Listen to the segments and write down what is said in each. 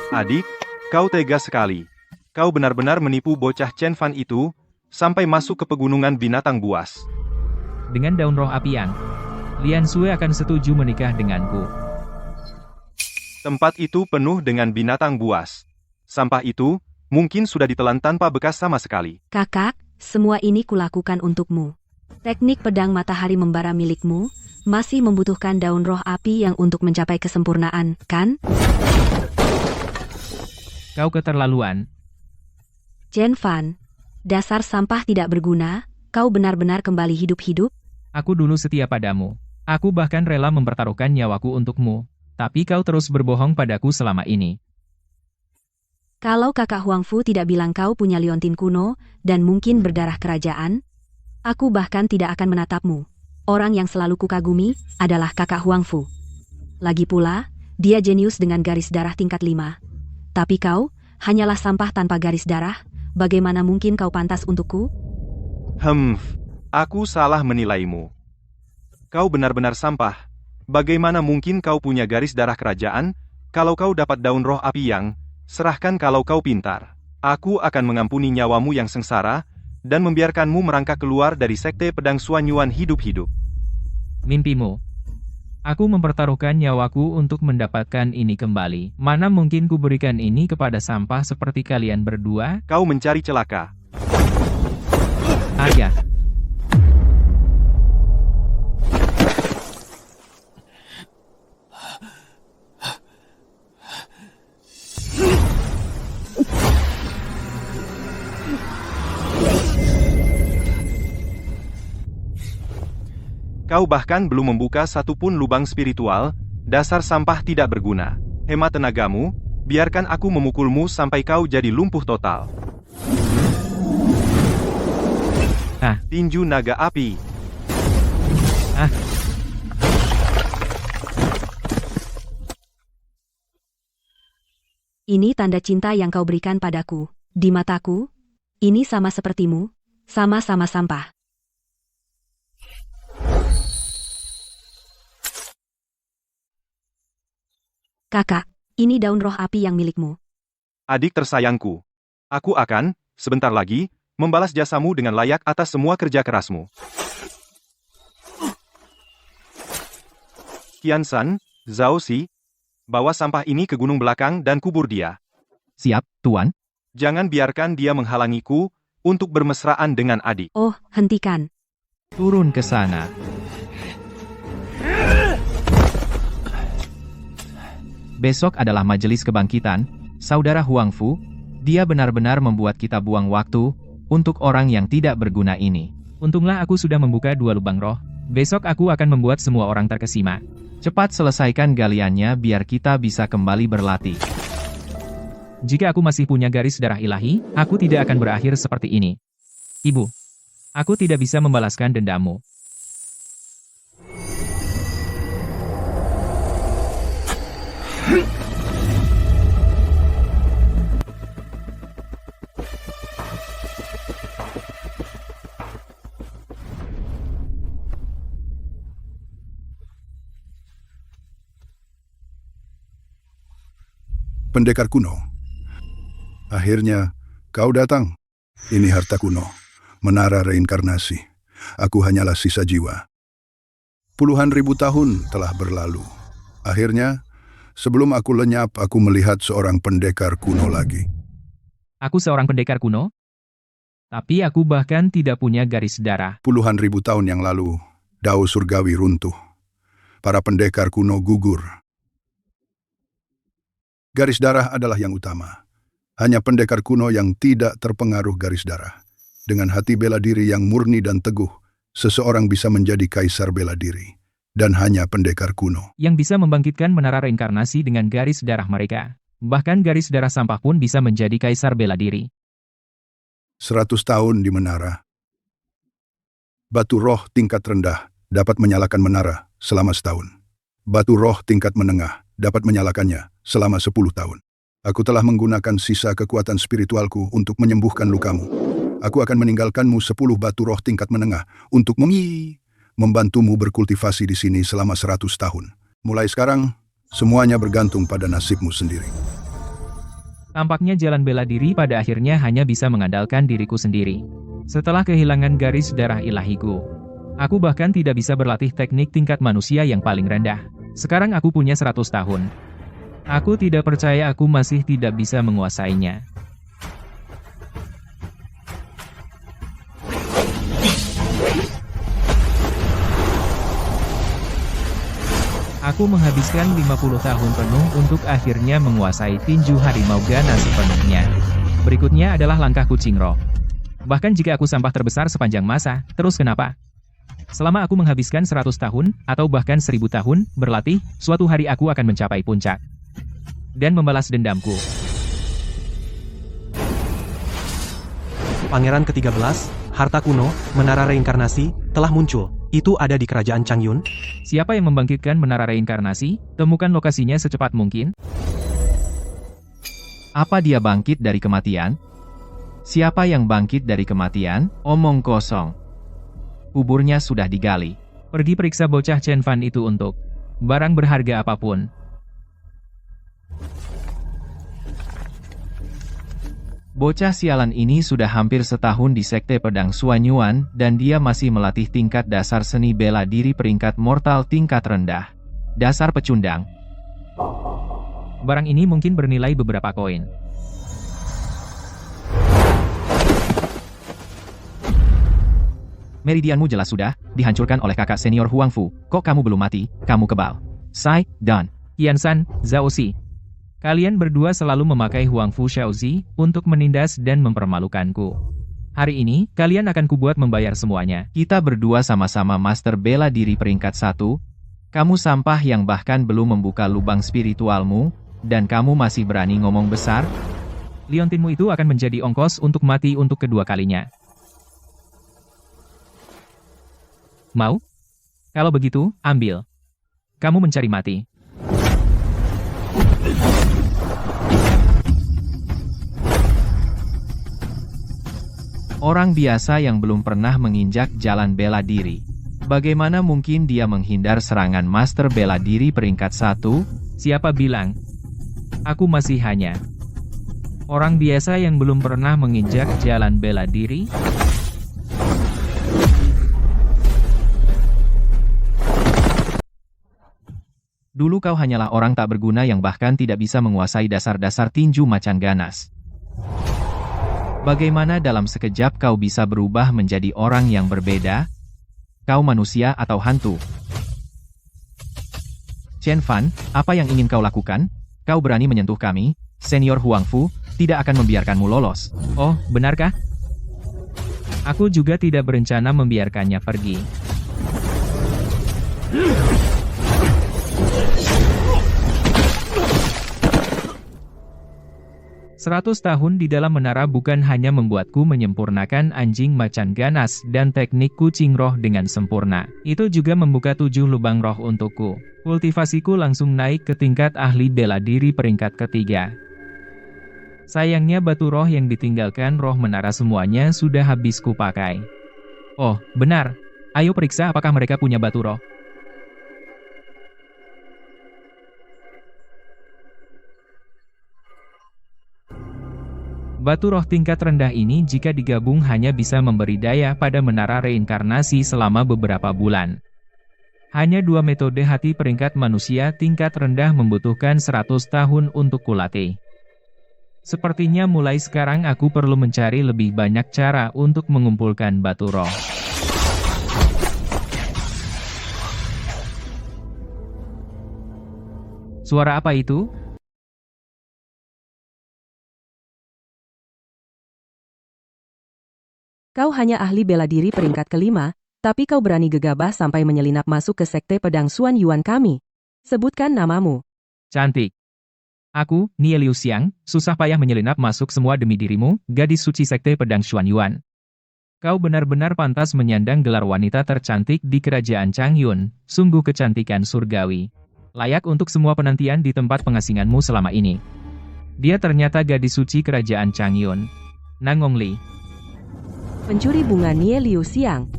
Adik, kau tega sekali. Kau benar-benar menipu bocah Chen Fan itu, sampai masuk ke pegunungan binatang buas. Dengan daun roh api yang, Lian Sui akan setuju menikah denganku. Tempat itu penuh dengan binatang buas. Sampah itu, mungkin sudah ditelan tanpa bekas sama sekali. Kakak, semua ini kulakukan untukmu. Teknik pedang matahari membara milikmu, masih membutuhkan daun roh api yang untuk mencapai kesempurnaan, kan? Kau keterlaluan. Chen Fan, dasar sampah tidak berguna, kau benar-benar kembali hidup-hidup? Aku dulu setia padamu. Aku bahkan rela mempertaruhkan nyawaku untukmu. Tapi kau terus berbohong padaku selama ini. Kalau kakak Huangfu tidak bilang kau punya liontin kuno, dan mungkin berdarah kerajaan, aku bahkan tidak akan menatapmu. Orang yang selalu kukagumi adalah kakak Huangfu. Lagi pula, dia jenius dengan garis darah tingkat 5. Tapi kau, hanyalah sampah tanpa garis darah, bagaimana mungkin kau pantas untukku? Aku salah menilaimu. Kau benar-benar sampah. Bagaimana mungkin kau punya garis darah kerajaan, kalau kau dapat daun roh api yang, serahkan kalau kau pintar. Aku akan mengampuni nyawamu yang sengsara, dan membiarkanmu merangkak keluar dari sekte pedang Suanyuan hidup-hidup. Mimpimu. Aku mempertaruhkan nyawaku untuk mendapatkan ini kembali. Mana mungkin ku berikan ini kepada sampah seperti kalian berdua? Kau mencari celaka. Ayah. Kau bahkan belum membuka satupun lubang spiritual, dasar sampah tidak berguna. Hemat tenagamu, biarkan aku memukulmu sampai kau jadi lumpuh total. Tinju naga api. Ini tanda cinta yang kau berikan padaku. Di mataku, ini sama sepertimu, sama-sama sampah. Kakak, ini daun roh api yang milikmu. Adik tersayangku. Aku akan, sebentar lagi, membalas jasamu dengan layak atas semua kerja kerasmu. Qiansan, Zhao Xi, bawa sampah ini ke gunung belakang dan kubur dia. Siap, Tuan. Jangan biarkan dia menghalangiku untuk bermesraan dengan adik. Oh, hentikan. Turun ke sana. Besok adalah majelis kebangkitan, Saudara Huangfu. Dia benar-benar membuat kita buang waktu untuk orang yang tidak berguna ini. Untunglah aku sudah membuka 2 lubang roh. Besok aku akan membuat semua orang terkesima. Cepat selesaikan galiannya biar kita bisa kembali berlatih. Jika aku masih punya garis darah ilahi, aku tidak akan berakhir seperti ini. Ibu, aku tidak bisa membalaskan dendammu. Pendekar kuno. Akhirnya, kau datang. Ini harta kuno, menara reinkarnasi. Aku hanyalah sisa jiwa. Puluhan ribu tahun telah berlalu. Akhirnya, sebelum aku lenyap, aku melihat seorang pendekar kuno lagi. Aku seorang pendekar kuno? Tapi aku bahkan tidak punya garis darah. Puluhan ribu tahun yang lalu, Dao Surgawi runtuh. Para pendekar kuno gugur. Garis darah adalah yang utama. Hanya pendekar kuno yang tidak terpengaruh garis darah. Dengan hati bela diri yang murni dan teguh, seseorang bisa menjadi kaisar bela diri. Dan hanya pendekar kuno yang bisa membangkitkan menara reinkarnasi dengan garis darah mereka. Bahkan garis darah sampah pun bisa menjadi kaisar bela diri. 100 tahun di menara. Batu roh tingkat rendah dapat menyalakan menara selama setahun. Batu roh tingkat menengah dapat menyalakannya selama 10 tahun. Aku telah menggunakan sisa kekuatan spiritualku untuk menyembuhkan lukamu. Aku akan meninggalkanmu 10 batu roh tingkat menengah untuk membantumu berkultivasi di sini selama 100 tahun. Mulai sekarang, Semuanya bergantung pada nasibmu sendiri. Tampaknya jalan bela diri pada akhirnya hanya bisa mengandalkan diriku sendiri. Setelah kehilangan garis darah ilahiku, aku bahkan tidak bisa berlatih teknik tingkat manusia yang paling rendah. Sekarang aku punya 100 tahun. Aku tidak percaya aku masih tidak bisa menguasainya. Aku menghabiskan 50 tahun penuh untuk akhirnya menguasai tinju harimau ganas sepenuhnya. Berikutnya adalah langkah kucing roh. Bahkan jika aku sampah terbesar sepanjang masa, terus kenapa? Selama aku menghabiskan 100 tahun, atau bahkan 1000 tahun, berlatih, suatu hari aku akan mencapai puncak. Dan membalas dendamku. Pangeran ke-13, harta kuno, menara reinkarnasi, telah muncul. Itu ada di kerajaan Changyun. Siapa yang membangkitkan menara reinkarnasi? Temukan lokasinya secepat mungkin. Apa dia bangkit dari kematian? Siapa yang bangkit dari kematian? Omong kosong. Kuburnya sudah digali. Pergi periksa bocah Chen Fan itu untuk barang berharga apapun. Bocah sialan ini sudah hampir setahun di Sekte Pedang Xuanyuan, dan dia masih melatih tingkat dasar seni bela diri peringkat mortal tingkat rendah. Dasar pecundang. Barang ini mungkin bernilai beberapa koin. Meridianmu jelas sudah dihancurkan oleh kakak senior Huang Fu. Kok kamu belum mati? Kamu kebal. Sai, Dan, Qiansan, Zhao Si. Kalian berdua selalu memakai Huang Fu Xiaozi untuk menindas dan mempermalukanku. Hari ini, kalian akan kubuat membayar semuanya. Kita berdua sama-sama master bela diri peringkat 1. Kamu sampah yang bahkan belum membuka lubang spiritualmu, dan kamu masih berani ngomong besar? Liontinmu itu akan menjadi ongkos untuk mati untuk kedua kalinya. Mau? Kalau begitu, ambil. Kamu mencari mati. Orang biasa yang belum pernah menginjak jalan bela diri. Bagaimana mungkin dia menghindar serangan master bela diri peringkat 1? Siapa bilang? Aku masih hanya orang biasa yang belum pernah menginjak jalan bela diri. Dulu kau hanyalah orang tak berguna yang bahkan tidak bisa menguasai dasar-dasar tinju macan ganas. Bagaimana dalam sekejap kau bisa berubah menjadi orang yang berbeda? Kau manusia atau hantu? Chen Fan, apa yang ingin kau lakukan? Kau berani menyentuh kami, senior Huang Fu, tidak akan membiarkanmu lolos. Oh, benarkah? Aku juga tidak berencana membiarkannya pergi. 100 tahun di dalam menara bukan hanya membuatku menyempurnakan anjing macan ganas dan teknik kucing roh dengan sempurna. Itu juga membuka 7 lubang roh untukku. Kultivasiku langsung naik ke tingkat ahli bela diri peringkat ketiga. Sayangnya batu roh yang ditinggalkan roh menara semuanya sudah habis kupakai. Oh, benar. Ayo periksa apakah mereka punya batu roh. Batu roh tingkat rendah ini jika digabung hanya bisa memberi daya pada menara reinkarnasi selama beberapa bulan. Hanya 2 metode hati peringkat manusia tingkat rendah membutuhkan 100 tahun untuk kulatih. Sepertinya mulai sekarang aku perlu mencari lebih banyak cara untuk mengumpulkan batu roh. Suara apa itu? Kau hanya ahli bela diri peringkat kelima, tapi kau berani gegabah sampai menyelinap masuk ke Sekte Pedang Xuanyuan kami. Sebutkan namamu. Cantik. Aku, Nie Liu Xiang, susah payah menyelinap masuk semua demi dirimu, gadis suci Sekte Pedang Xuanyuan. Kau benar-benar pantas menyandang gelar wanita tercantik di kerajaan Changyun, sungguh kecantikan surgawi. Layak untuk semua penantian di tempat pengasinganmu selama ini. Dia ternyata gadis suci kerajaan Changyun. Nangong Li. Pencuri bunga Nie Liu Xiang.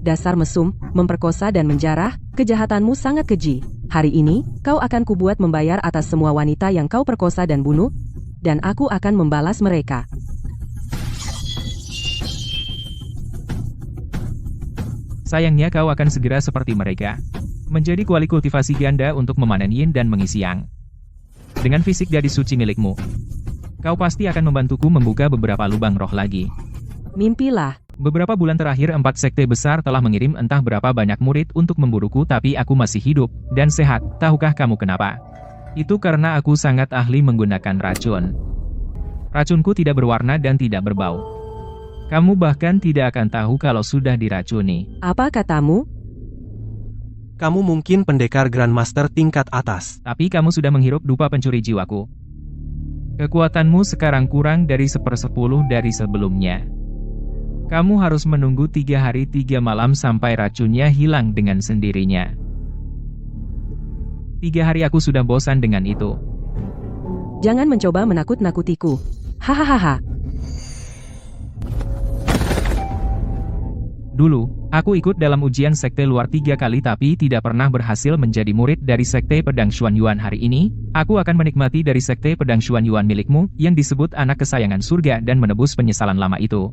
Dasar mesum, memperkosa dan menjarah, kejahatanmu sangat keji. Hari ini, kau akan kubuat membayar atas semua wanita yang kau perkosa dan bunuh, dan aku akan membalas mereka. Sayangnya kau akan segera seperti mereka. Menjadi kuali kultivasi ganda untuk memanen yin dan mengisi yang. Dengan fisik gadis suci milikmu, kau pasti akan membantuku membuka beberapa lubang roh lagi. Mimpilah. Beberapa bulan terakhir 4 sekte besar telah mengirim entah berapa banyak murid untuk memburuku tapi aku masih hidup dan sehat. Tahukah kamu kenapa? Itu karena aku sangat ahli menggunakan racun. Racunku tidak berwarna dan tidak berbau. Kamu bahkan tidak akan tahu kalau sudah diracuni. Apa katamu? Kamu mungkin pendekar Grandmaster tingkat atas. Tapi kamu sudah menghirup dupa pencuri jiwaku. Kekuatanmu sekarang kurang dari 1/10 dari sebelumnya. Kamu harus menunggu 3 hari 3 malam sampai racunnya hilang dengan sendirinya. 3 hari aku sudah bosan dengan itu. Jangan mencoba menakut-nakutiku. Hahaha. Dulu, aku ikut dalam ujian sekte luar 3 kali tapi tidak pernah berhasil menjadi murid dari sekte pedang Xuanyuan. Hari ini, aku akan menikmati dari sekte pedang Xuanyuan milikmu yang disebut anak kesayangan surga dan menebus penyesalan lama itu.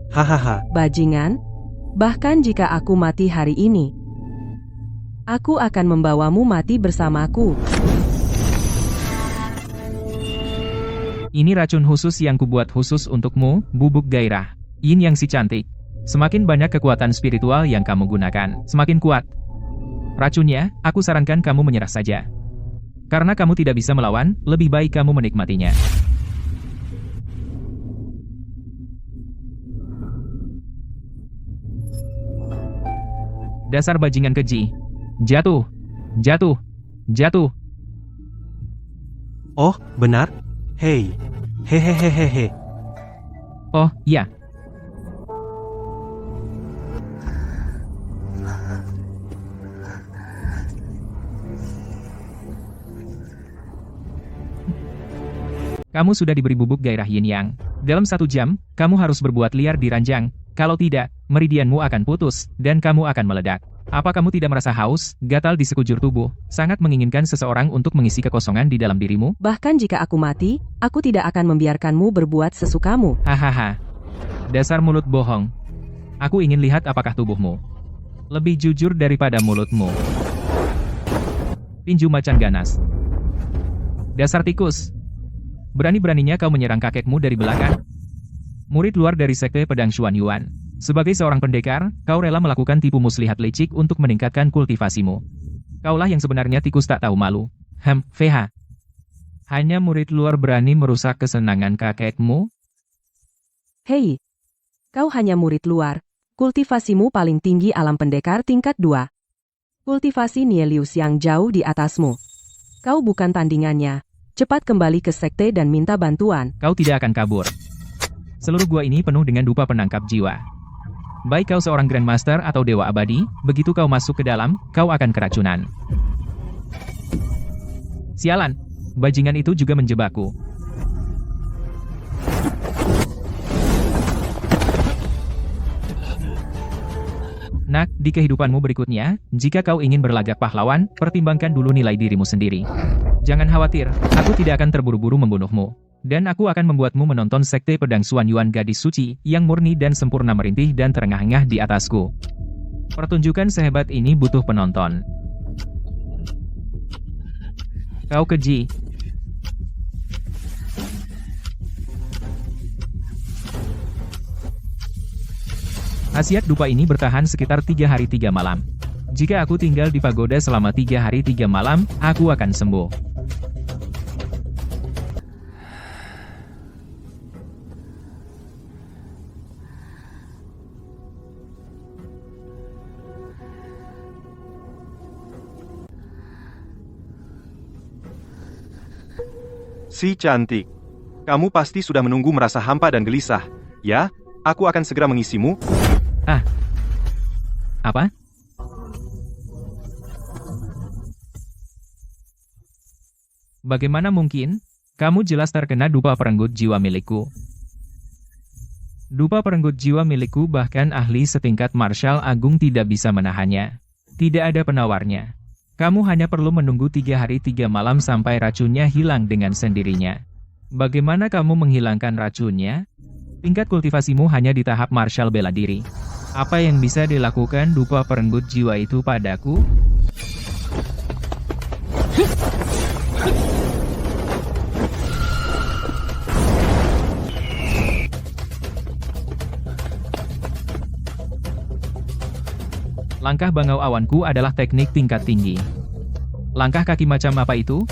Hahaha. Bajingan, bahkan jika aku mati hari ini, aku akan membawamu mati bersamaku. Ini racun khusus yang kubuat khusus untukmu, bubuk gairah. Yin yang si cantik. Semakin banyak kekuatan spiritual yang kamu gunakan, semakin kuat racunnya. Aku sarankan kamu menyerah saja. Karena kamu tidak bisa melawan, lebih baik kamu menikmatinya. Dasar bajingan keji. Jatuh. Jatuh. Jatuh. Oh, benar? Hei. Hehehehehe. Oh, iya. Kamu sudah diberi bubuk gairah yin yang. Dalam 1 jam, kamu harus berbuat liar di ranjang. Kalau tidak, meridianmu akan putus, dan kamu akan meledak. Apa kamu tidak merasa haus, gatal di sekujur tubuh, sangat menginginkan seseorang untuk mengisi kekosongan di dalam dirimu? Bahkan jika aku mati, aku tidak akan membiarkanmu berbuat sesukamu. Hahaha. Dasar mulut bohong. Aku ingin lihat apakah tubuhmu lebih jujur daripada mulutmu. Tinju macan ganas. Dasar tikus. Berani-beraninya kau menyerang kakekmu dari belakang? Murid luar dari sekte pedang Xuanyuan. Sebagai seorang pendekar, kau rela melakukan tipu muslihat licik untuk meningkatkan kultivasimu. Kaulah yang sebenarnya tikus tak tahu malu. VH. Hanya murid luar berani merusak kesenangan kakekmu? Hei, kau hanya murid luar. Kultivasimu paling tinggi alam pendekar tingkat 2. Kultivasi Nielius yang jauh di atasmu. Kau bukan tandingannya. Cepat kembali ke sekte dan minta bantuan. Kau tidak akan kabur. Seluruh gua ini penuh dengan dupa penangkap jiwa. Baik kau seorang Grandmaster atau Dewa Abadi, begitu kau masuk ke dalam, kau akan keracunan. Sialan, bajingan itu juga menjebakku. Nak, di kehidupanmu berikutnya, jika kau ingin berlagak pahlawan, pertimbangkan dulu nilai dirimu sendiri. Jangan khawatir, aku tidak akan terburu-buru membunuhmu. Dan aku akan membuatmu menonton sekte pedang Xuanyuan gadis suci, yang murni dan sempurna merintih dan terengah-engah di atasku. Pertunjukan sehebat ini butuh penonton. Kau keji. Khasiat dupa ini bertahan sekitar 3 hari 3 malam. Jika aku tinggal di pagoda selama 3 hari 3 malam, aku akan sembuh. Si cantik. Kamu pasti sudah menunggu merasa hampa dan gelisah. Ya, aku akan segera mengisimu. Ah. Apa? Bagaimana mungkin? Kamu jelas terkena dupa perenggut jiwa milikku. Dupa perenggut jiwa milikku bahkan ahli setingkat Marshal Agung tidak bisa menahannya. Tidak ada penawarnya. Kamu hanya perlu menunggu 3 hari 3 malam sampai racunnya hilang dengan sendirinya. Bagaimana kamu menghilangkan racunnya? Tingkat kultivasimu hanya di tahap Marshal bela diri. Apa yang bisa dilakukan dupa perenggut jiwa itu padaku? Langkah bangau awanku adalah teknik tingkat tinggi. Langkah kaki macam apa itu?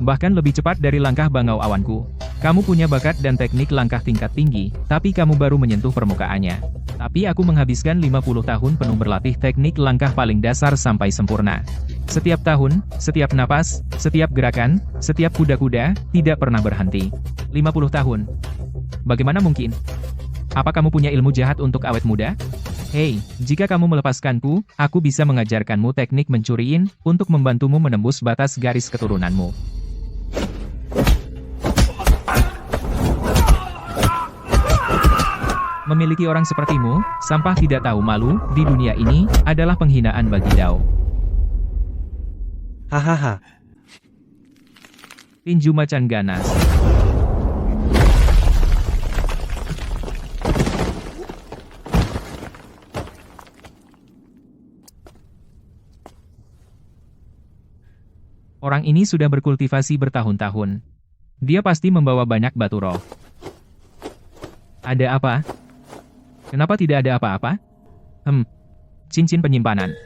Bahkan lebih cepat dari langkah bangau awanku. Kamu punya bakat dan teknik langkah tingkat tinggi, tapi kamu baru menyentuh permukaannya. Tapi aku menghabiskan 50 tahun penuh berlatih teknik langkah paling dasar sampai sempurna. Setiap tahun, setiap napas, setiap gerakan, setiap kuda-kuda, tidak pernah berhenti. 50 tahun. Bagaimana mungkin? Apa kamu punya ilmu jahat untuk awet muda? Hei, jika kamu melepaskanku, aku bisa mengajarkanmu teknik mencuriin, untuk membantumu menembus batas garis keturunanmu. Memiliki orang sepertimu, sampah tidak tahu malu, di dunia ini, adalah penghinaan bagi Dao. Hahaha. Tinju macan ganas. Orang ini sudah berkultivasi bertahun-tahun. Dia pasti membawa banyak batu roh. Ada apa? Kenapa tidak ada apa-apa? Cincin penyimpanan.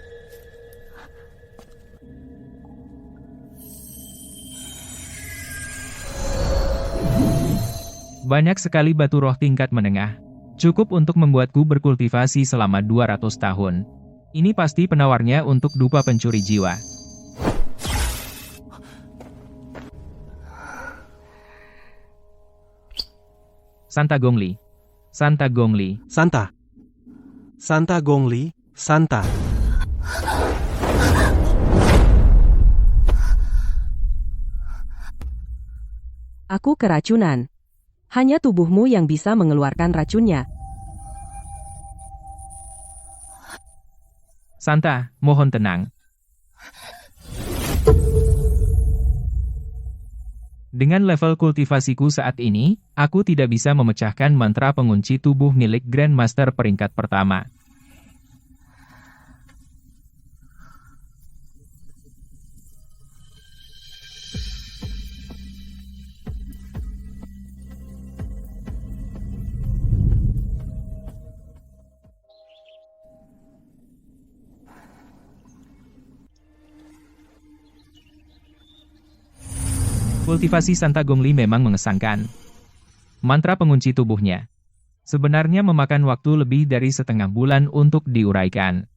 Banyak sekali batu roh tingkat menengah. Cukup untuk membuatku berkultivasi selama 200 tahun. Ini pasti penawarnya untuk dupa pencuri jiwa. Santa Gongli. Santa Gongli. Santa. Santa Gongli, Santa. Aku keracunan. Hanya tubuhmu yang bisa mengeluarkan racunnya. Santa, mohon tenang. Dengan level kultivasiku saat ini, aku tidak bisa memecahkan mantra pengunci tubuh milik Grandmaster peringkat pertama. Kultivasi Santa Gongli memang mengesankan. Mantra pengunci tubuhnya sebenarnya memakan waktu lebih dari setengah bulan untuk diuraikan.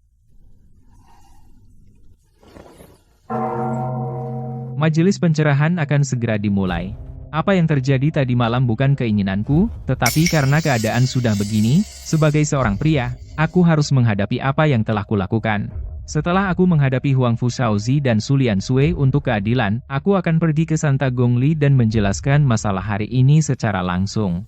Majelis pencerahan akan segera dimulai. Apa yang terjadi tadi malam bukan keinginanku, tetapi karena keadaan sudah begini, sebagai seorang pria, aku harus menghadapi apa yang telah kulakukan. Setelah aku menghadapi Huangfu Shaozi dan Sulian Sui untuk keadilan, aku akan pergi ke Santa Gongli dan menjelaskan masalah hari ini secara langsung.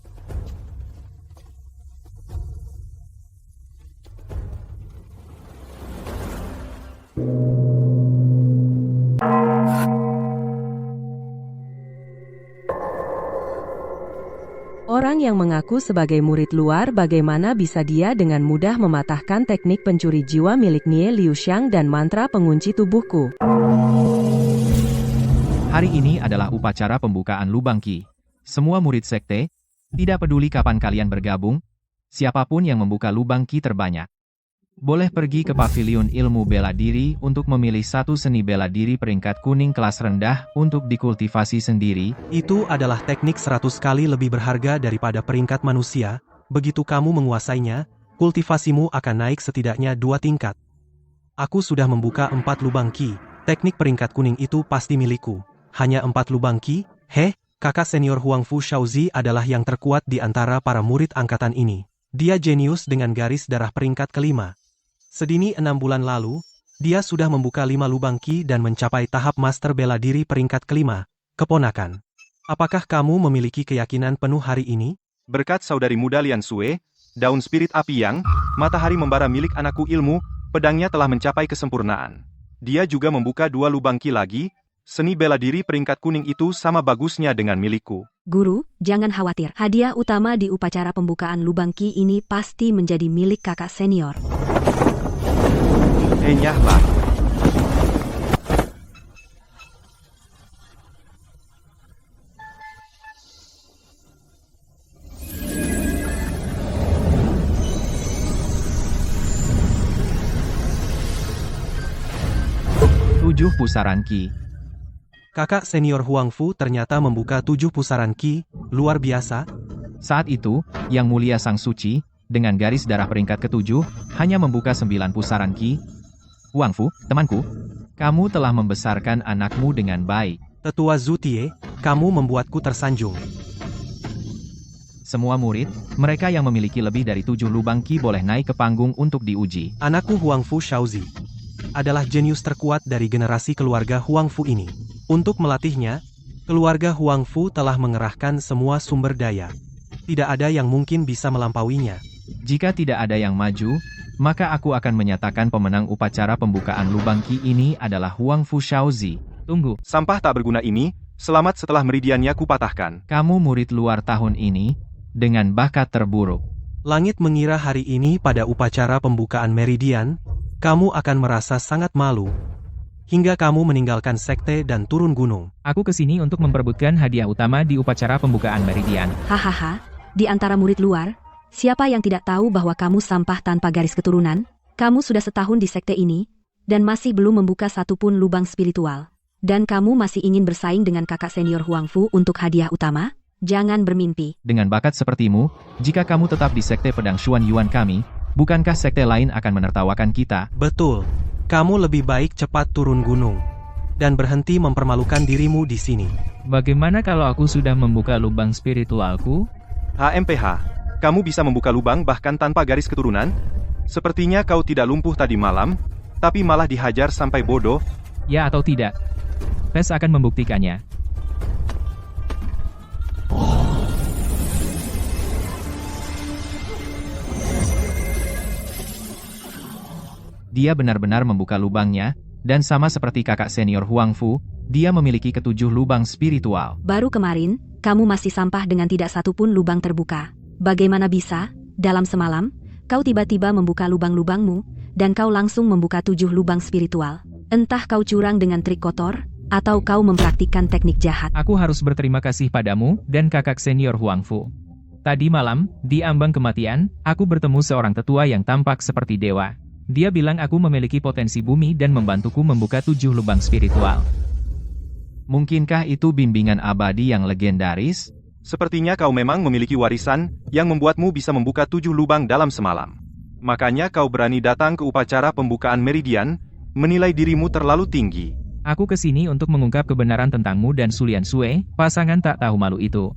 Orang yang mengaku sebagai murid luar, bagaimana bisa dia dengan mudah mematahkan teknik pencuri jiwa milik Nie Liu Xiang dan mantra pengunci tubuhku? Hari ini adalah upacara pembukaan Lubang Qi. Semua murid sekte, tidak peduli kapan kalian bergabung, siapapun yang membuka Lubang Qi terbanyak, boleh pergi ke pavilion ilmu bela diri untuk memilih satu seni bela diri peringkat kuning kelas rendah untuk dikultivasi sendiri. Itu adalah teknik 100 kali lebih berharga daripada peringkat manusia. Begitu kamu menguasainya, kultivasimu akan naik setidaknya 2 tingkat. Aku sudah membuka 4 lubang Qi. Teknik peringkat kuning itu pasti milikku. Hanya 4 lubang Qi? Kakak senior Huangfu Shaozi adalah yang terkuat di antara para murid angkatan ini. Dia jenius dengan garis darah peringkat kelima. Sedini 6 bulan lalu, dia sudah membuka 5 lubang Qi dan mencapai tahap master bela diri peringkat kelima. Keponakan, apakah kamu memiliki keyakinan penuh hari ini? Berkat saudari muda Lian Sue, daun spirit api yang, matahari membara milik anakku ilmu, pedangnya telah mencapai kesempurnaan. Dia juga membuka 2 lubang ki lagi, seni bela diri peringkat kuning itu sama bagusnya dengan milikku. Guru, jangan khawatir. Hadiah utama di upacara pembukaan lubang ki ini pasti menjadi milik kakak senior. Nyahlah. Tujuh pusaran ki. Kakak senior Huang Fu ternyata membuka 7 pusaran ki, luar biasa. Saat itu, Yang Mulia Sang Suci, dengan garis darah peringkat ke-7, hanya membuka 9 pusaran ki. Huang Fu, temanku, kamu telah membesarkan anakmu dengan baik. Tetua Zutie, kamu membuatku tersanjung. Semua murid, mereka yang memiliki lebih dari 7 lubang ki boleh naik ke panggung untuk diuji. Anakku Huang Fu Shaozi adalah jenius terkuat dari generasi keluarga Huang Fu ini. Untuk melatihnya, keluarga Huang Fu telah mengerahkan semua sumber daya. Tidak ada yang mungkin bisa melampauinya. Jika tidak ada yang maju, maka aku akan menyatakan pemenang upacara pembukaan lubang ki ini adalah Huang Fu Shaozi. Tunggu, Sampah tak berguna ini, selamat setelah meridiannya kupatahkan. kamu murid luar tahun ini, dengan bakat terburuk. Langit mengira hari ini pada upacara pembukaan meridian, kamu akan merasa sangat malu. Hingga kamu meninggalkan sekte dan turun gunung. Aku kesini untuk memperebutkan hadiah utama di upacara pembukaan meridian. Hahaha, di antara murid luar, siapa yang tidak tahu bahwa kamu sampah tanpa garis keturunan? Kamu sudah setahun di sekte ini, dan masih belum membuka satupun lubang spiritual. Dan kamu masih ingin bersaing dengan kakak senior Huang Fu untuk hadiah utama? Jangan bermimpi. Dengan bakat sepertimu, jika kamu tetap di sekte pedang Xuan Yuan kami, bukankah sekte lain akan menertawakan kita? Betul, kamu lebih baik cepat turun gunung. Dan berhenti mempermalukan dirimu di sini. Bagaimana kalau aku sudah membuka lubang spiritualku? HMPH, kamu bisa membuka lubang bahkan tanpa garis keturunan? Sepertinya kau tidak lumpuh tadi malam, tapi malah dihajar sampai bodoh. Ya atau tidak? Tes akan membuktikannya. Dia benar-benar membuka lubangnya, dan sama seperti kakak senior Huang Fu, dia memiliki ke-7 lubang spiritual. Baru kemarin, kamu masih sampah dengan tidak satupun lubang terbuka. Bagaimana bisa, dalam semalam, kau tiba-tiba membuka lubang-lubangmu, dan kau langsung membuka 7 lubang spiritual? Entah kau curang dengan trik kotor, atau kau mempraktikkan teknik jahat. Aku harus berterima kasih padamu, dan kakak senior Huang Fu. Tadi malam, di ambang kematian, aku bertemu seorang tetua yang tampak seperti dewa. Dia bilang aku memiliki potensi bumi dan membantuku membuka 7 lubang spiritual. Mungkinkah itu bimbingan abadi yang legendaris? Sepertinya kau memang memiliki warisan yang membuatmu bisa membuka 7 lubang dalam semalam. Makanya kau berani datang ke upacara pembukaan meridian, menilai dirimu terlalu tinggi. Aku kesini untuk mengungkap kebenaran tentangmu dan Sulian Sue, pasangan tak tahu malu itu.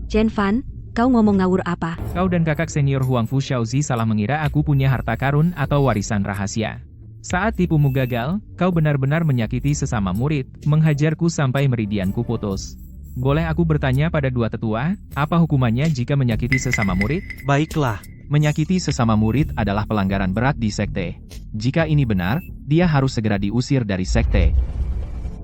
Chen Fan, kau ngomong ngawur apa? Kau dan kakak senior Huang Fu Shaozi salah mengira aku punya harta karun atau warisan rahasia. Saat tipumu gagal, kau benar-benar menyakiti sesama murid, menghajarku sampai meridianku putus. Boleh aku bertanya pada dua tetua, apa hukumannya jika menyakiti sesama murid? Baiklah, Menyakiti sesama murid adalah pelanggaran berat di sekte. Jika ini benar, dia harus segera diusir dari sekte.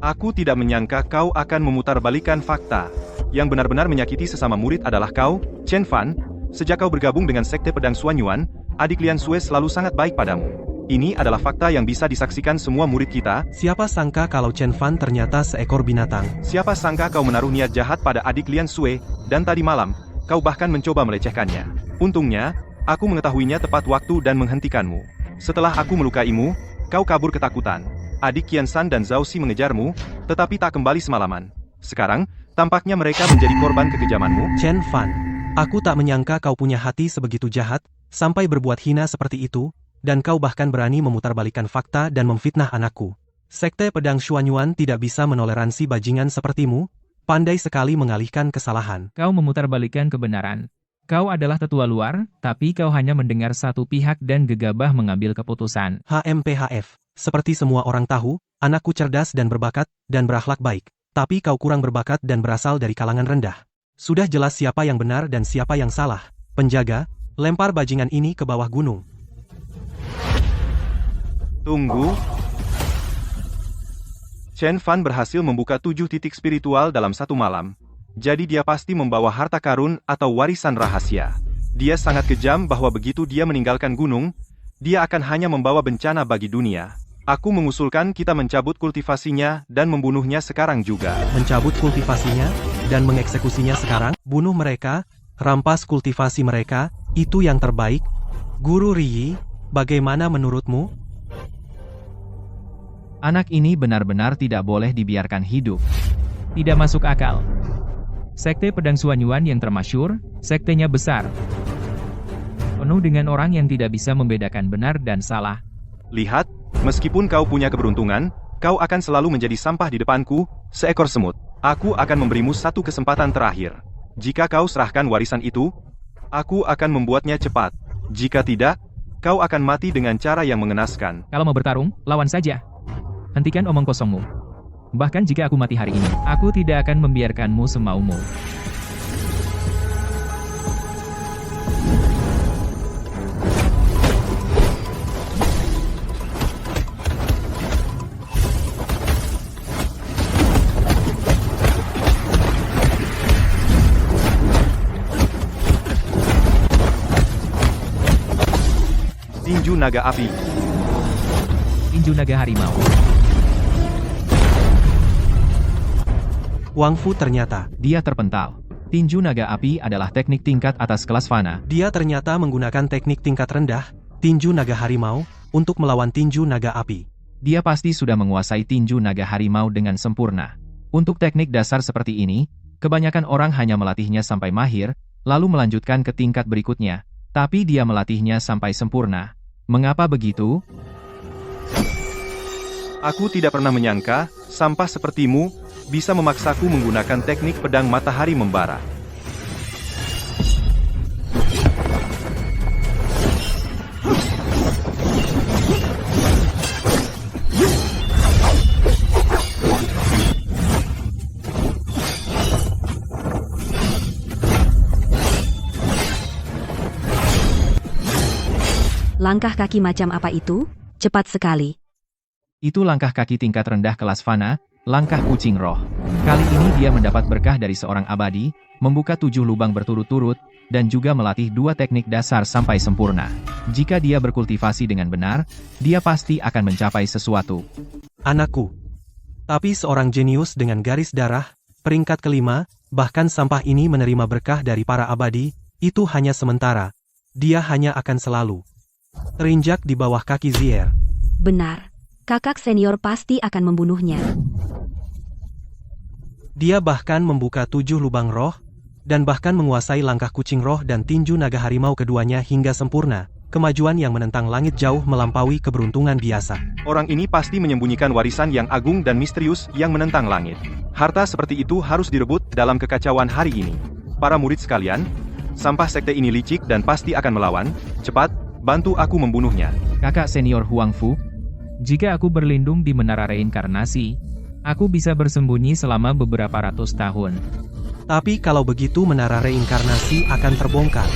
Aku tidak menyangka kau akan memutarbalikkan fakta. Yang benar-benar menyakiti sesama murid adalah kau, Chen Fan. Sejak kau bergabung dengan sekte pedang Xuan Yuan, adik Lian Sue selalu sangat baik padamu. Ini adalah fakta yang bisa disaksikan semua murid kita. siapa sangka kalau Chen Fan ternyata seekor binatang. Siapa sangka kau menaruh niat jahat pada adik Lian Sue, dan tadi malam, kau bahkan mencoba melecehkannya. Untungnya, aku mengetahuinya tepat waktu dan menghentikanmu. Setelah aku melukaimu, kau kabur ketakutan. Adik Qian San dan Zhao Xi mengejarmu, tetapi tak kembali semalaman. Sekarang, tampaknya mereka menjadi korban kekejamanmu. Chen Fan, aku tak menyangka kau punya hati sebegitu jahat, sampai berbuat hina seperti itu, dan kau bahkan berani memutarbalikkan fakta dan memfitnah anakku. Sekte pedang Xuan Yuan tidak bisa menoleransi bajingan sepertimu, pandai sekali mengalihkan kesalahan. Kau memutarbalikkan kebenaran. Kau adalah tetua luar, tapi kau hanya mendengar satu pihak dan gegabah mengambil keputusan. HMPHF, seperti semua orang tahu, anakku cerdas dan berbakat, dan berakhlak baik. Tapi kau kurang berbakat dan berasal dari kalangan rendah. Sudah jelas siapa yang benar dan siapa yang salah. Penjaga, lempar bajingan ini ke bawah gunung. Tunggu. Chen Fan berhasil membuka 7 titik spiritual dalam satu malam. Jadi dia pasti membawa harta karun atau warisan rahasia. Dia sangat kejam bahwa begitu dia meninggalkan gunung, dia akan hanya membawa bencana bagi dunia. Aku mengusulkan kita mencabut kultivasinya dan membunuhnya sekarang juga. Mencabut kultivasinya dan mengeksekusinya sekarang? Bunuh mereka, rampas kultivasi mereka, itu yang terbaik. Guru Riyi, bagaimana menurutmu? Anak ini benar-benar tidak boleh dibiarkan hidup. Tidak masuk akal. Sekte Pedang Suanyuan yang termasyur, sektenya besar. Penuh dengan orang yang tidak bisa membedakan benar dan salah. Lihat, meskipun kau punya keberuntungan, kau akan selalu menjadi sampah di depanku, seekor semut. Aku akan memberimu satu kesempatan terakhir. Jika kau serahkan warisan itu, aku akan membuatnya cepat. Jika tidak, kau akan mati dengan cara yang mengenaskan. Kalau mau bertarung, lawan saja. Hentikan omong kosongmu. Bahkan jika aku mati hari ini, aku tidak akan membiarkanmu semaumu. Tinju naga api. Tinju naga harimau. Wang Fu ternyata. Dia terpental. Tinju naga api adalah teknik tingkat atas kelas fana. Dia ternyata menggunakan teknik tingkat rendah, tinju naga harimau, untuk melawan tinju naga api. Dia pasti sudah menguasai tinju naga harimau dengan sempurna. Untuk teknik dasar seperti ini, kebanyakan orang hanya melatihnya sampai mahir, lalu melanjutkan ke tingkat berikutnya. Tapi dia melatihnya sampai sempurna. Mengapa begitu? Aku tidak pernah menyangka, sampah sepertimu, bisa memaksaku menggunakan teknik pedang matahari membara. Langkah kaki macam apa itu? Cepat sekali. Itu langkah kaki tingkat rendah kelas fana, langkah kucing roh. Kali ini dia mendapat berkah dari seorang abadi, membuka 7 lubang berturut-turut, dan juga melatih 2 teknik dasar sampai sempurna. Jika dia berkultivasi dengan benar, dia pasti akan mencapai sesuatu. Anakku. Tapi seorang jenius dengan garis darah, peringkat kelima, bahkan sampah ini menerima berkah dari para abadi, itu hanya sementara. Dia hanya akan selalu terinjak di bawah kaki Zier. Benar. Kakak senior pasti akan membunuhnya. Dia bahkan membuka 7 lubang roh, dan bahkan menguasai langkah kucing roh dan tinju naga harimau keduanya hingga sempurna. Kemajuan yang menentang langit jauh melampaui keberuntungan biasa. Orang ini pasti menyembunyikan warisan yang agung dan misterius yang menentang langit. Harta seperti itu harus direbut dalam kekacauan hari ini. Para murid sekalian, sampah sekte ini licik dan pasti akan melawan. Cepat, bantu aku membunuhnya. Kakak senior Huang Fu, jika aku berlindung di menara reinkarnasi, aku bisa bersembunyi selama beberapa ratus tahun. Tapi kalau begitu menara reinkarnasi akan terbongkar.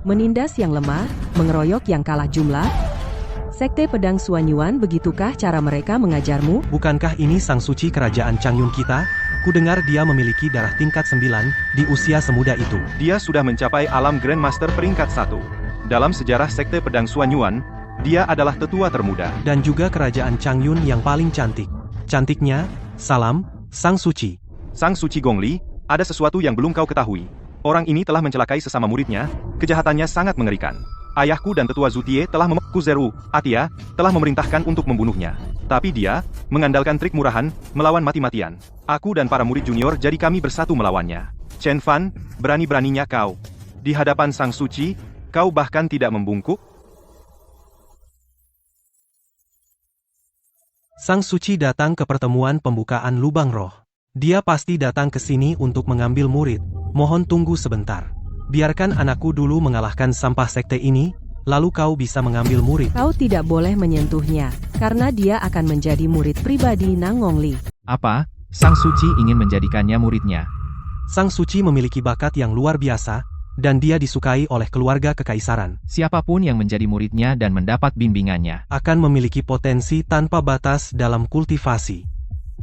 Menindas yang lemah, mengeroyok yang kalah jumlah. Sekte Pedang Suanyuan, begitukah cara mereka mengajarmu? Bukankah ini sang suci kerajaan Changyun kita? Kudengar dia memiliki darah tingkat 9, di usia semuda itu. Dia sudah mencapai alam Grandmaster peringkat 1. Dalam sejarah Sekte Pedang Suanyuan, dia adalah tetua termuda. Dan juga kerajaan Changyun yang paling cantik. Cantiknya, salam, sang suci. Sang Suci Gongli, ada sesuatu yang belum kau ketahui. Orang ini telah mencelakai sesama muridnya, kejahatannya sangat mengerikan. Ayahku dan tetua Zutie telah Kuzeru, Atia, telah memerintahkan untuk membunuhnya. Tapi dia, mengandalkan trik murahan, melawan mati-matian. Aku dan para murid junior jadi kami bersatu melawannya. Chen Fan, berani-beraninya kau. Di hadapan Sang Suci, kau bahkan tidak membungkuk? Sang Suci datang ke pertemuan pembukaan lubang roh. Dia pasti datang ke sini untuk mengambil murid. Mohon tunggu sebentar. biarkan anakku dulu mengalahkan sampah sekte ini, lalu kau bisa mengambil murid. Kau tidak boleh menyentuhnya, karena dia akan menjadi murid pribadi Nang Ngongli. Apa? Sang Suci ingin menjadikannya muridnya. Sang Suci memiliki bakat yang luar biasa, dan dia disukai oleh keluarga kekaisaran. Siapapun yang menjadi muridnya dan mendapat bimbingannya Akan memiliki potensi tanpa batas dalam kultivasi.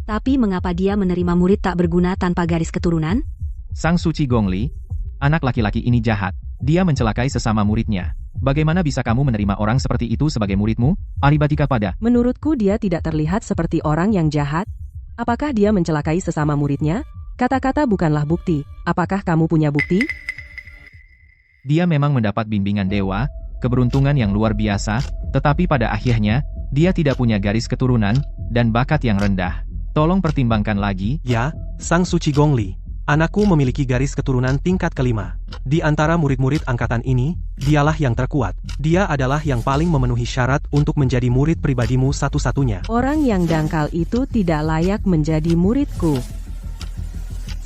Tapi mengapa dia menerima murid tak berguna tanpa garis keturunan? Sang Suci Gongli, anak laki-laki ini jahat. Dia mencelakai sesama muridnya. Bagaimana bisa kamu menerima orang seperti itu sebagai muridmu? Aribatika pada. Menurutku dia tidak terlihat seperti orang yang jahat. Apakah dia mencelakai sesama muridnya? Kata-kata bukanlah bukti. Apakah kamu punya bukti? Dia memang mendapat bimbingan dewa, keberuntungan yang luar biasa, tetapi pada akhirnya, dia tidak punya garis keturunan, dan bakat yang rendah. Tolong pertimbangkan lagi. Ya, Sang Suci Gongli, anakku memiliki garis keturunan tingkat kelima. Di antara murid-murid angkatan ini, dialah yang terkuat. Dia adalah yang paling memenuhi syarat untuk menjadi murid pribadimu satu-satunya. Orang yang dangkal itu tidak layak menjadi muridku.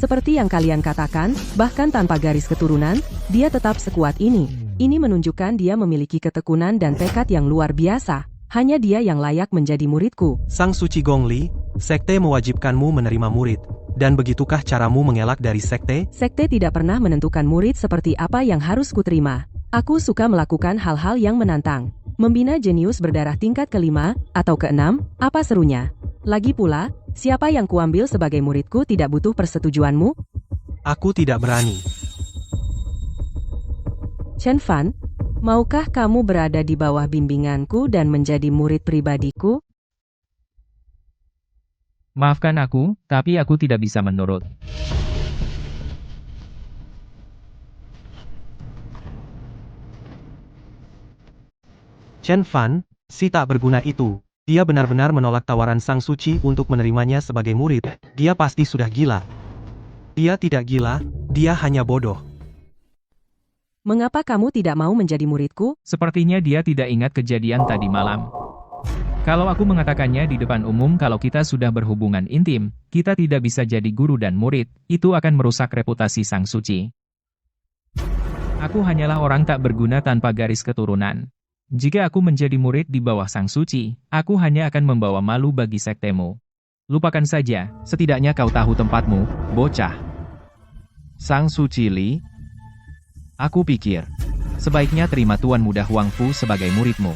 Seperti yang kalian katakan, bahkan tanpa garis keturunan, dia tetap sekuat ini. Ini menunjukkan dia memiliki ketekunan dan tekad yang luar biasa. Hanya dia yang layak menjadi muridku. Sang Suci Gongli, sekte mewajibkanmu menerima murid. Dan begitukah caramu mengelak dari sekte? Sekte tidak pernah menentukan murid seperti apa yang harus kuterima. Aku suka melakukan hal-hal yang menantang. Membina jenius berdarah tingkat kelima, atau keenam, apa serunya? Lagi pula, siapa yang kuambil sebagai muridku tidak butuh persetujuanmu? Aku tidak berani. Chen Fan, maukah kamu berada di bawah bimbinganku dan menjadi murid pribadiku? Maafkan aku, tapi aku tidak bisa menurut. Chen Fan, si tak berguna itu. Dia benar-benar menolak tawaran Sang Suci untuk menerimanya sebagai murid. Dia pasti sudah gila. Dia tidak gila, dia hanya bodoh. Mengapa kamu tidak mau menjadi muridku? Sepertinya dia tidak ingat kejadian tadi malam. Kalau aku mengatakannya di depan umum kalau kita sudah berhubungan intim, kita tidak bisa jadi guru dan murid, itu akan merusak reputasi Sang Suci. Aku hanyalah orang tak berguna tanpa garis keturunan. Jika aku menjadi murid di bawah Sang Suci, aku hanya akan membawa malu bagi sektemu. Lupakan saja, setidaknya kau tahu tempatmu, bocah. Sang Suci Li, aku pikir, sebaiknya terima Tuan Muda Huang Fu sebagai muridmu.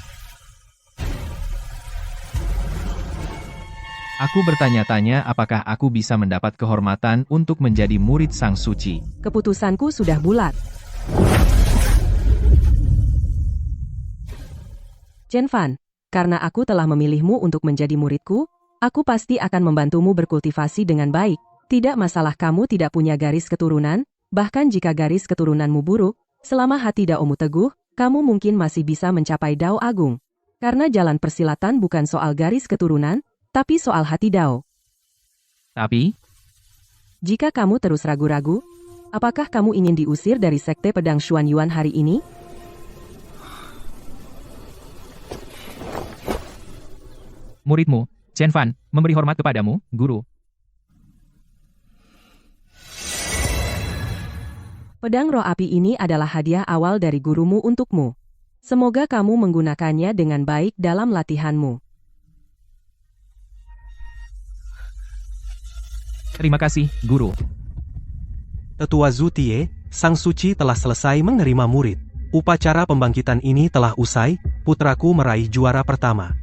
Aku bertanya-tanya apakah aku bisa mendapat kehormatan untuk menjadi murid Sang Suci. Keputusanku sudah bulat. Chen Fan, karena aku telah memilihmu untuk menjadi muridku, aku pasti akan membantumu berkultivasi dengan baik. Tidak masalah kamu tidak punya garis keturunan, bahkan jika garis keturunanmu buruk, selama hati daomu teguh, kamu mungkin masih bisa mencapai dao agung. Karena jalan persilatan bukan soal garis keturunan, tapi soal hati dao. Tapi, Jika kamu terus ragu-ragu, apakah kamu ingin diusir dari sekte pedang Xuan Yuan hari ini? muridmu, Chen Fan, memberi hormat kepadamu, guru. Pedang roh api ini adalah hadiah awal dari gurumu untukmu. Semoga kamu menggunakannya dengan baik dalam latihanmu. Terima kasih, guru. Tetua Zutie, Sang Suci telah selesai menerima murid. Upacara pembangkitan ini telah usai, putraku meraih juara pertama.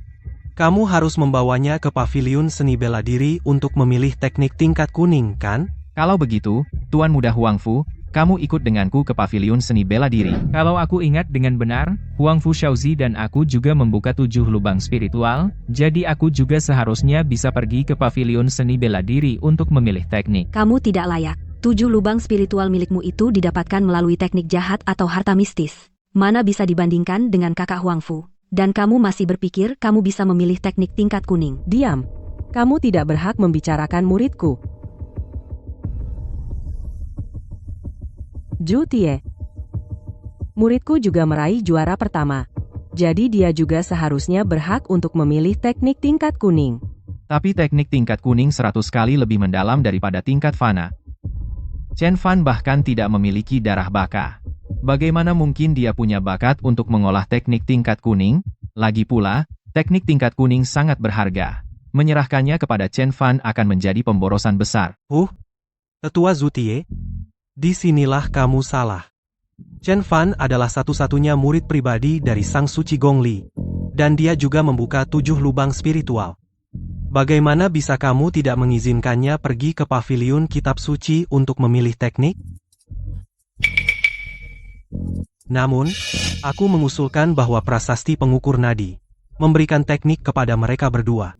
Kamu harus membawanya ke paviliun seni bela diri untuk memilih teknik tingkat kuning, kan? Kalau begitu, Tuan Muda Huang Fu, kamu ikut denganku ke paviliun seni bela diri. Kalau aku ingat dengan benar, Huang Fu Xiaozi dan aku juga membuka 7 lubang spiritual, jadi aku juga seharusnya bisa pergi ke paviliun seni bela diri untuk memilih teknik. Kamu tidak layak. 7 lubang spiritual milikmu itu didapatkan melalui teknik jahat atau harta mistis. Mana bisa dibandingkan dengan kakak Huang Fu. Dan kamu masih berpikir kamu bisa memilih teknik tingkat kuning. Diam. Kamu tidak berhak membicarakan muridku. Zhu Tie. Muridku juga meraih juara pertama. Jadi dia juga seharusnya berhak untuk memilih teknik tingkat kuning. Tapi teknik tingkat kuning 100 kali lebih mendalam daripada tingkat fana. Chen Fan bahkan tidak memiliki darah baka. Bagaimana mungkin dia punya bakat untuk mengolah teknik tingkat kuning? Lagi pula, teknik tingkat kuning sangat berharga. Menyerahkannya kepada Chen Fan akan menjadi pemborosan besar. Tetua Zutie, disinilah kamu salah. Chen Fan adalah satu-satunya murid pribadi dari Sang Suci Gongli, dan dia juga membuka 7 lubang spiritual. Bagaimana bisa kamu tidak mengizinkannya pergi ke paviliun kitab suci untuk memilih teknik? Namun, aku mengusulkan bahwa prasasti pengukur nadi memberikan teknik kepada mereka berdua.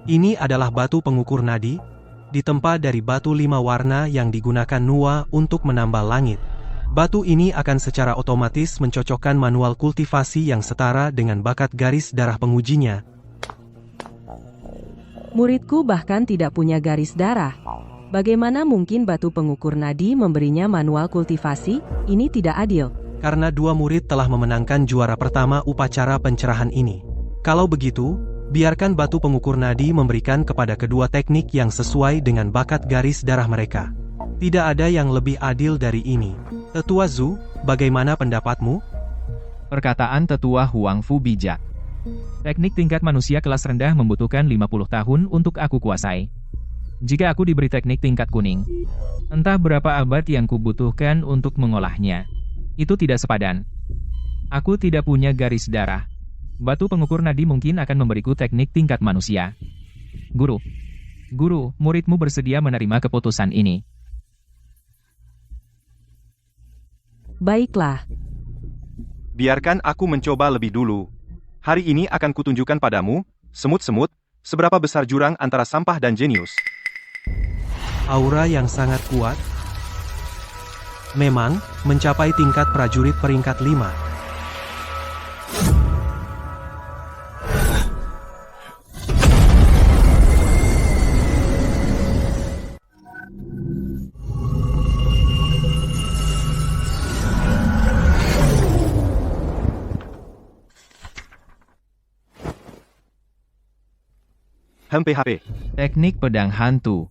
Ini adalah batu pengukur nadi, ditempa dari batu 5 warna yang digunakan Nua untuk menambal langit. Batu ini akan secara otomatis mencocokkan manual kultivasi yang setara dengan bakat garis darah pengujinya. Muridku bahkan tidak punya garis darah. Bagaimana mungkin batu pengukur nadi memberinya manual kultivasi? Ini tidak adil. Karena 2 murid telah memenangkan juara pertama upacara pencerahan ini. Kalau begitu, biarkan batu pengukur nadi memberikan kepada kedua teknik yang sesuai dengan bakat garis darah mereka. Tidak ada yang lebih adil dari ini. Tetua Zhu, bagaimana pendapatmu? Perkataan Tetua Huang Fu bijak. Teknik tingkat manusia kelas rendah membutuhkan 50 tahun untuk aku kuasai. Jika aku diberi teknik tingkat kuning, entah berapa abad yang kubutuhkan untuk mengolahnya. Itu tidak sepadan. Aku tidak punya garis darah. Batu pengukur nadi mungkin akan memberiku teknik tingkat manusia. Guru, muridmu bersedia menerima keputusan ini. Baiklah. Biarkan aku mencoba lebih dulu. Hari ini akan kutunjukkan padamu, semut-semut, seberapa besar jurang antara sampah dan jenius. Aura yang sangat kuat. Memang, mencapai tingkat prajurit peringkat 5. PHP. Teknik pedang hantu.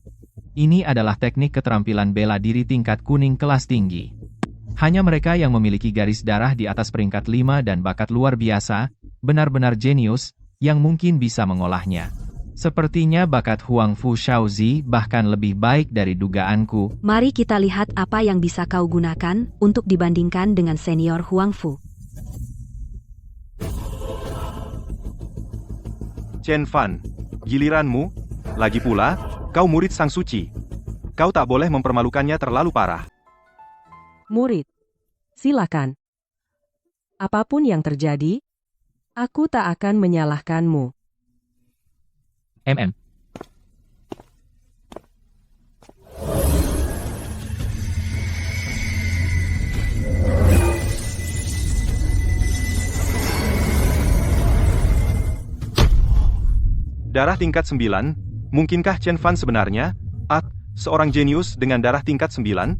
Ini adalah teknik keterampilan bela diri tingkat kuning kelas tinggi. Hanya mereka yang memiliki garis darah di atas peringkat 5 dan bakat luar biasa, benar-benar jenius, yang mungkin bisa mengolahnya. Sepertinya bakat Huang Fu Shaozi bahkan lebih baik dari dugaanku. Mari kita lihat apa yang bisa kau gunakan untuk dibandingkan dengan senior Huang Fu. Chen Fan, giliranmu. Lagi pula, kau murid Sang Suci. Kau tak boleh mempermalukannya terlalu parah. Murid, silakan. Apapun yang terjadi, aku tak akan menyalahkanmu. MM. Darah tingkat 9, mungkinkah Chen Fan sebenarnya, seorang jenius dengan darah tingkat 9?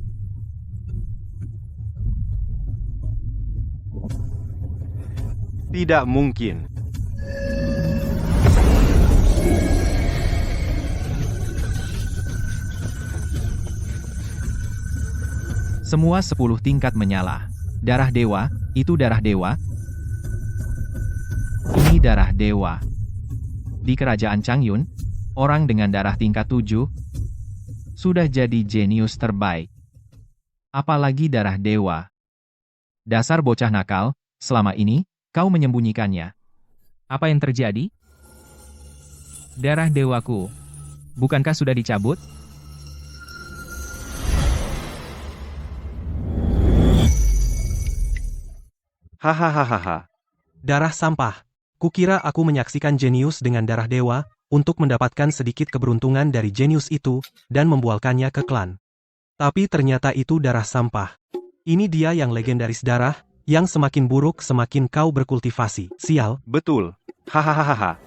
Tidak mungkin. Semua 10 tingkat menyala. Darah dewa, itu darah dewa. Ini darah dewa. Di kerajaan Changyun, orang dengan darah tingkat 7 sudah jadi jenius terbaik. Apalagi darah dewa. Dasar bocah nakal, selama ini, kau menyembunyikannya. Apa yang terjadi? Darah dewaku, bukankah sudah dicabut? Hahaha. Darah sampah. Kukira aku menyaksikan jenius dengan darah dewa, untuk mendapatkan sedikit keberuntungan dari jenius itu, dan membualkannya ke klan. Tapi ternyata itu darah sampah. Ini dia yang legendaris darah, yang semakin buruk semakin kau berkultivasi. Sial. Betul. Hahaha.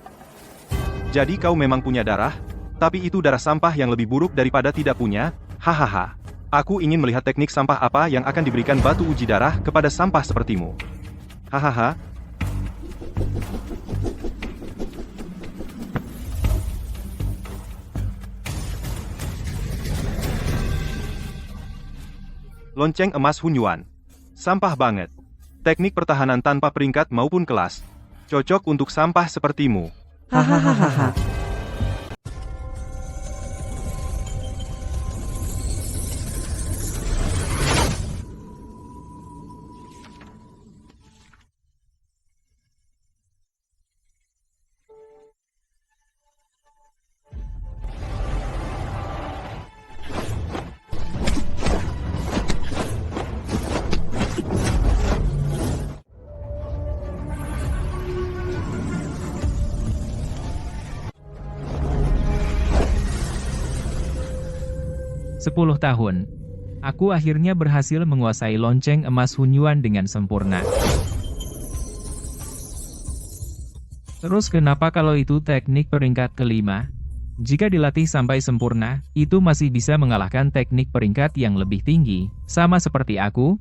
Jadi kau memang punya darah, tapi itu darah sampah yang lebih buruk daripada tidak punya. Hahaha. Aku ingin melihat teknik sampah apa yang akan diberikan batu uji darah kepada sampah sepertimu. Hahaha. Lonceng emas Hunyuan. Sampah banget. Teknik pertahanan tanpa peringkat maupun kelas. Cocok untuk sampah sepertimu. Hahaha. Sepuluh tahun. Aku akhirnya berhasil menguasai lonceng emas Hunyuan dengan sempurna. Terus kenapa kalau itu teknik peringkat kelima? Jika dilatih sampai sempurna, itu masih bisa mengalahkan teknik peringkat yang lebih tinggi, sama seperti aku.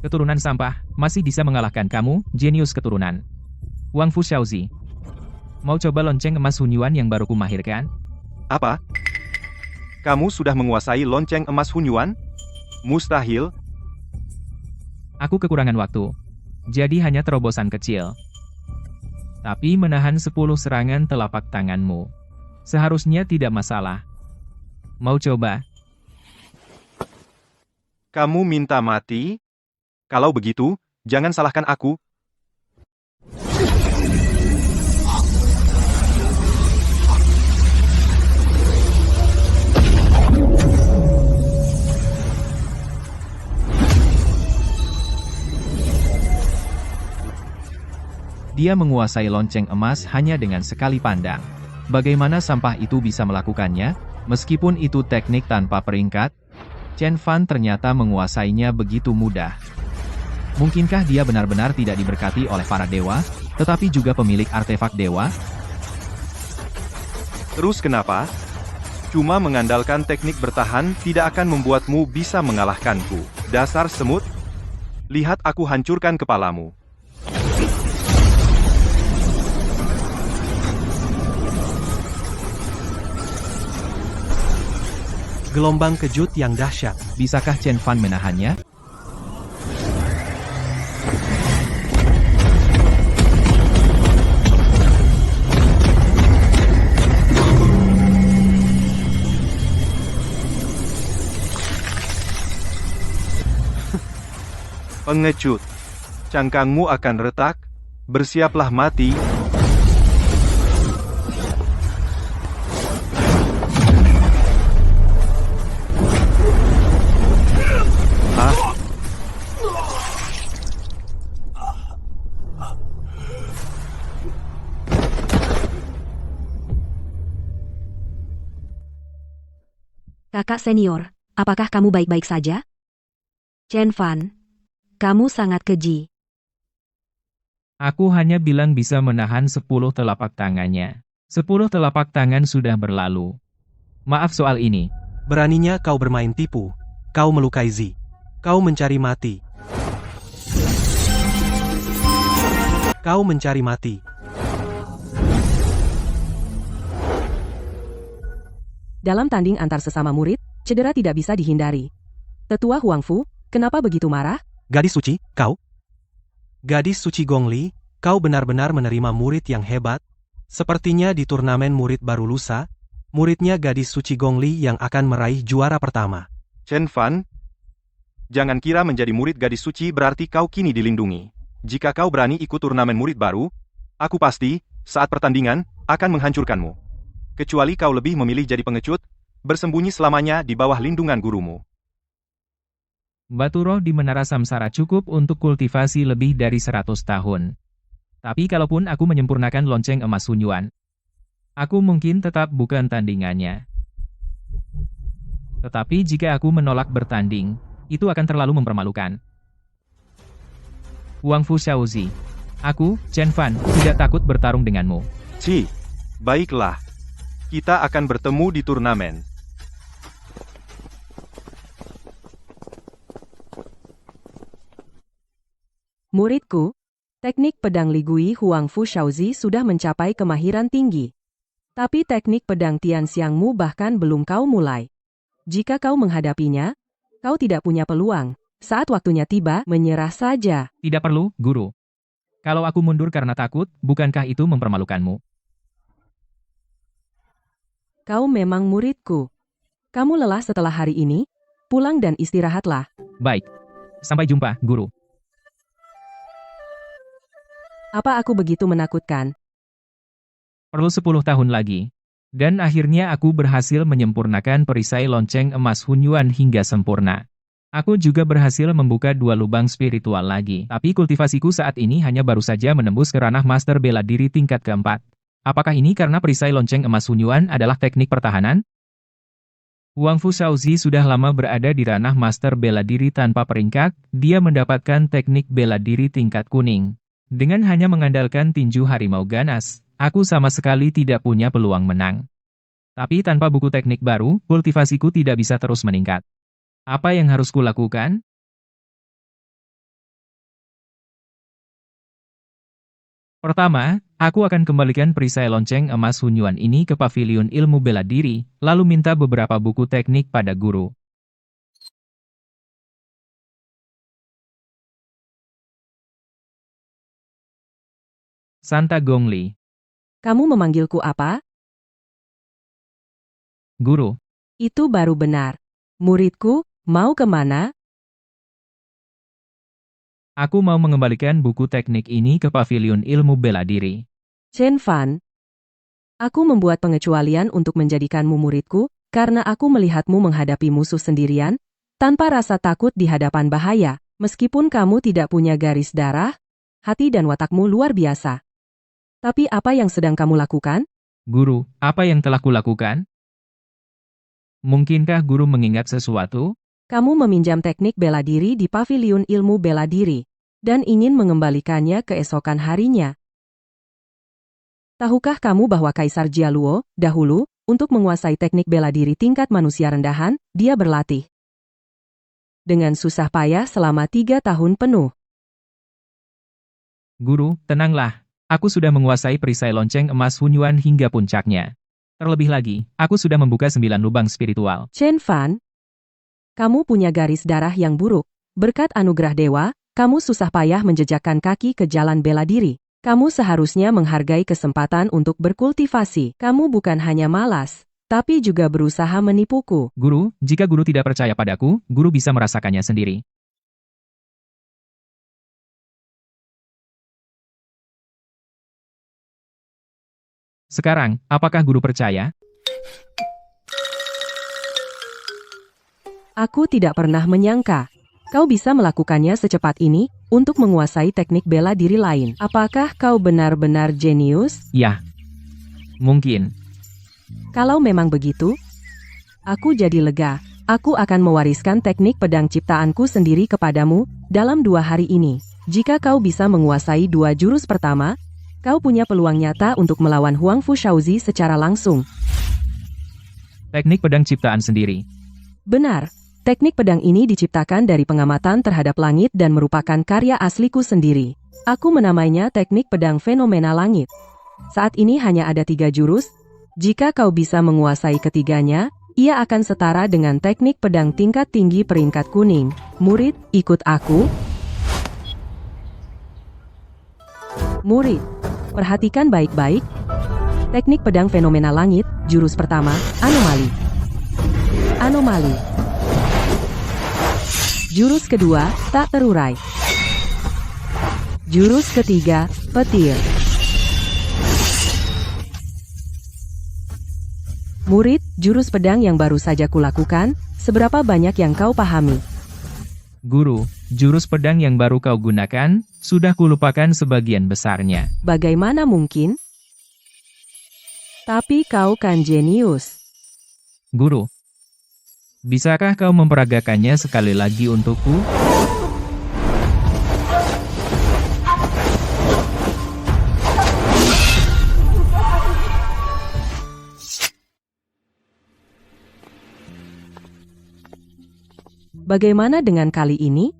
Keturunan sampah, masih bisa mengalahkan kamu, jenius keturunan. Wang Fu Xiaozi. Mau coba lonceng emas Hunyuan yang baru kumahirkan? Apa? Kamu sudah menguasai lonceng emas Hunyuan? Mustahil. Aku kekurangan waktu. Jadi hanya terobosan kecil. Tapi menahan 10 serangan telapak tanganmu. Seharusnya tidak masalah. Mau coba? Kamu minta mati? Kalau begitu, jangan salahkan aku. Dia menguasai lonceng emas hanya dengan sekali pandang. Bagaimana sampah itu bisa melakukannya? Meskipun itu teknik tanpa peringkat, Chen Fan ternyata menguasainya begitu mudah. Mungkinkah dia benar-benar tidak diberkati oleh para dewa, tetapi juga pemilik artefak dewa? Terus kenapa? Cuma mengandalkan teknik bertahan tidak akan membuatmu bisa mengalahkanku. Dasar semut. Lihat aku hancurkan kepalamu. Gelombang kejut yang dahsyat. Bisakah Chen Fan menahannya? Pengecut. Cangkangmu akan retak. Bersiaplah mati. Kakak senior, apakah kamu baik-baik saja? Chen Fan, kamu sangat keji. Aku hanya bilang bisa menahan 10 telapak tangannya. 10 telapak tangan sudah berlalu. Maaf soal ini. Beraninya kau bermain tipu. Kau melukai Zi. Kau mencari mati. Kau mencari mati. Dalam tanding antar sesama murid, cedera tidak bisa dihindari. Tetua Huang Fu, kenapa begitu marah? Gadis suci, kau? Gadis suci Gongli, kau benar-benar menerima murid yang hebat. Sepertinya di turnamen murid baru lusa, muridnya gadis suci Gongli yang akan meraih juara pertama. Chen Fan, jangan kira menjadi murid gadis suci berarti kau kini dilindungi. Jika kau berani ikut turnamen murid baru, aku pasti, saat pertandingan, akan menghancurkanmu. Kecuali kau lebih memilih jadi pengecut, bersembunyi selamanya di bawah lindungan gurumu. Batu roh di Menara Samsara cukup untuk kultivasi lebih dari 100 tahun. Tapi kalaupun aku menyempurnakan lonceng emas Hunyuan, aku mungkin tetap bukan tandingannya. Tetapi jika aku menolak bertanding, itu akan terlalu mempermalukan. Wang Fu Xiaozi, aku, Chen Fan, tidak takut bertarung denganmu. Baiklah. Kita akan bertemu di turnamen. Muridku, teknik pedang Ligui Huang Fu Xiaozi sudah mencapai kemahiran tinggi. Tapi teknik pedang Tian Xiangmu bahkan belum kau mulai. Jika kau menghadapinya, Kau tidak punya peluang. Saat waktunya tiba, menyerah saja. Tidak perlu, Guru. Kalau aku mundur karena takut, bukankah itu mempermalukanmu? Kau memang muridku. Kamu lelah setelah hari ini? Pulang dan istirahatlah. Baik. Sampai jumpa, Guru. Apa aku begitu menakutkan? Perlu 10 tahun lagi. Dan akhirnya aku berhasil menyempurnakan perisai lonceng emas Hunyuan hingga sempurna. Aku juga berhasil membuka 2 lubang spiritual lagi. Tapi kultivasiku saat ini hanya baru saja menembus ke ranah master bela diri tingkat keempat. Apakah ini karena perisai lonceng emas Hunyuan adalah teknik pertahanan? Huang Fu Shaozi sudah lama berada di ranah master bela diri tanpa peringkat, dia mendapatkan teknik bela diri tingkat kuning. Dengan hanya mengandalkan tinju harimau ganas, aku sama sekali tidak punya peluang menang. Tapi tanpa buku teknik baru, kultivasiku tidak bisa terus meningkat. Apa yang harus kulakukan? Pertama, aku akan kembalikan perisai lonceng emas Hunyuan ini ke pavilion ilmu bela diri, lalu minta beberapa buku teknik pada guru. Santa Gongli. Kamu memanggilku apa? Guru. Itu baru benar. Muridku, mau kemana? Aku mau mengembalikan buku teknik ini ke pavilion ilmu bela diri. Chen Fan. Aku membuat pengecualian untuk menjadikanmu muridku, karena aku melihatmu menghadapi musuh sendirian, tanpa rasa takut di hadapan bahaya, meskipun kamu tidak punya garis darah, hati dan watakmu luar biasa. Tapi apa yang sedang kamu lakukan? Guru, apa yang telah kulakukan? Mungkinkah guru mengingat sesuatu? Kamu meminjam teknik bela diri di pavilion ilmu bela diri, dan ingin mengembalikannya keesokan harinya. Tahukah kamu bahwa Kaisar Jialuo, dahulu, untuk menguasai teknik bela diri tingkat manusia rendahan, dia berlatih dengan susah payah selama 3 tahun penuh. Guru, tenanglah. Aku sudah menguasai perisai lonceng emas Hunyuan hingga puncaknya. Terlebih lagi, aku sudah membuka 9 lubang spiritual. Chen Fan, kamu punya garis darah yang buruk. Berkat anugerah dewa, kamu susah payah menjejakkan kaki ke jalan bela diri. Kamu seharusnya menghargai kesempatan untuk berkultivasi. Kamu bukan hanya malas, tapi juga berusaha menipuku. Guru, jika guru tidak percaya padaku, guru bisa merasakannya sendiri. Sekarang, apakah guru percaya? Aku tidak pernah menyangka kau bisa melakukannya secepat ini untuk menguasai teknik bela diri lain. Apakah kau benar-benar jenius? Ya. Mungkin. Kalau memang begitu, aku jadi lega. Aku akan mewariskan teknik pedang ciptaanku sendiri kepadamu dalam 2 hari ini. Jika kau bisa menguasai 2 jurus pertama, kau punya peluang nyata untuk melawan Huang Fu Shaozi secara langsung. Teknik pedang ciptaan sendiri. Benar. Teknik pedang ini diciptakan dari pengamatan terhadap langit dan merupakan karya asliku sendiri. Aku menamainya teknik pedang fenomena langit. Saat ini hanya ada 3 jurus. Jika kau bisa menguasai ketiganya, ia akan setara dengan teknik pedang tingkat tinggi peringkat kuning. Murid, ikut aku. Murid, perhatikan baik-baik. Teknik pedang fenomena langit, jurus pertama, anomali. Anomali. Jurus kedua, tak terurai. Jurus ketiga, petir. Murid, jurus pedang yang baru saja kulakukan, seberapa banyak yang kau pahami? Guru, jurus pedang yang baru kau gunakan, sudah kulupakan sebagian besarnya. Bagaimana mungkin? Tapi kau kan jenius. Guru, bisakah kau memperagakannya sekali lagi untukku? Bagaimana dengan kali ini?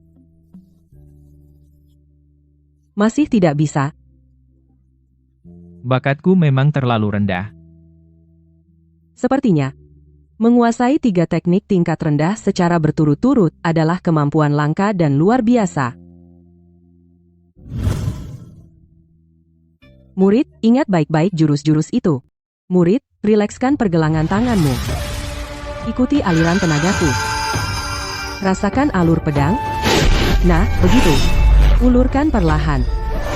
Masih tidak bisa. Bakatku memang terlalu rendah. Sepertinya. Menguasai 3 teknik tingkat rendah secara berturut-turut adalah kemampuan langka dan luar biasa. Murid, ingat baik-baik jurus-jurus itu. Murid, rilekskan pergelangan tanganmu. Ikuti aliran tenagaku. Rasakan alur pedang. Nah, begitu. Ulurkan perlahan.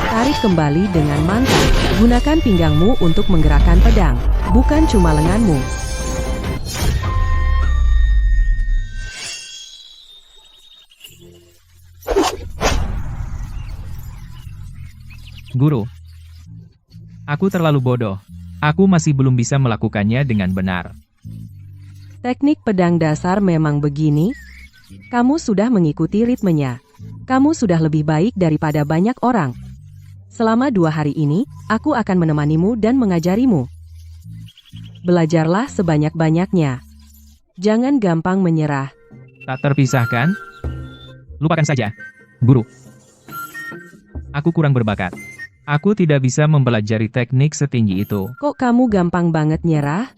Tarik kembali dengan mantap. Gunakan pinggangmu untuk menggerakkan pedang, bukan cuma lenganmu. Guru, aku terlalu bodoh. Aku masih belum bisa melakukannya dengan benar. Teknik pedang dasar memang begini. Kamu sudah mengikuti ritmenya. Kamu sudah lebih baik daripada banyak orang. Selama 2 hari ini, aku akan menemanimu dan mengajarimu. Belajarlah sebanyak-banyaknya. Jangan gampang menyerah. Tak terpisahkan? Lupakan saja, Guru. Aku kurang berbakat. Aku tidak bisa mempelajari teknik setinggi itu. Kok kamu gampang banget nyerah?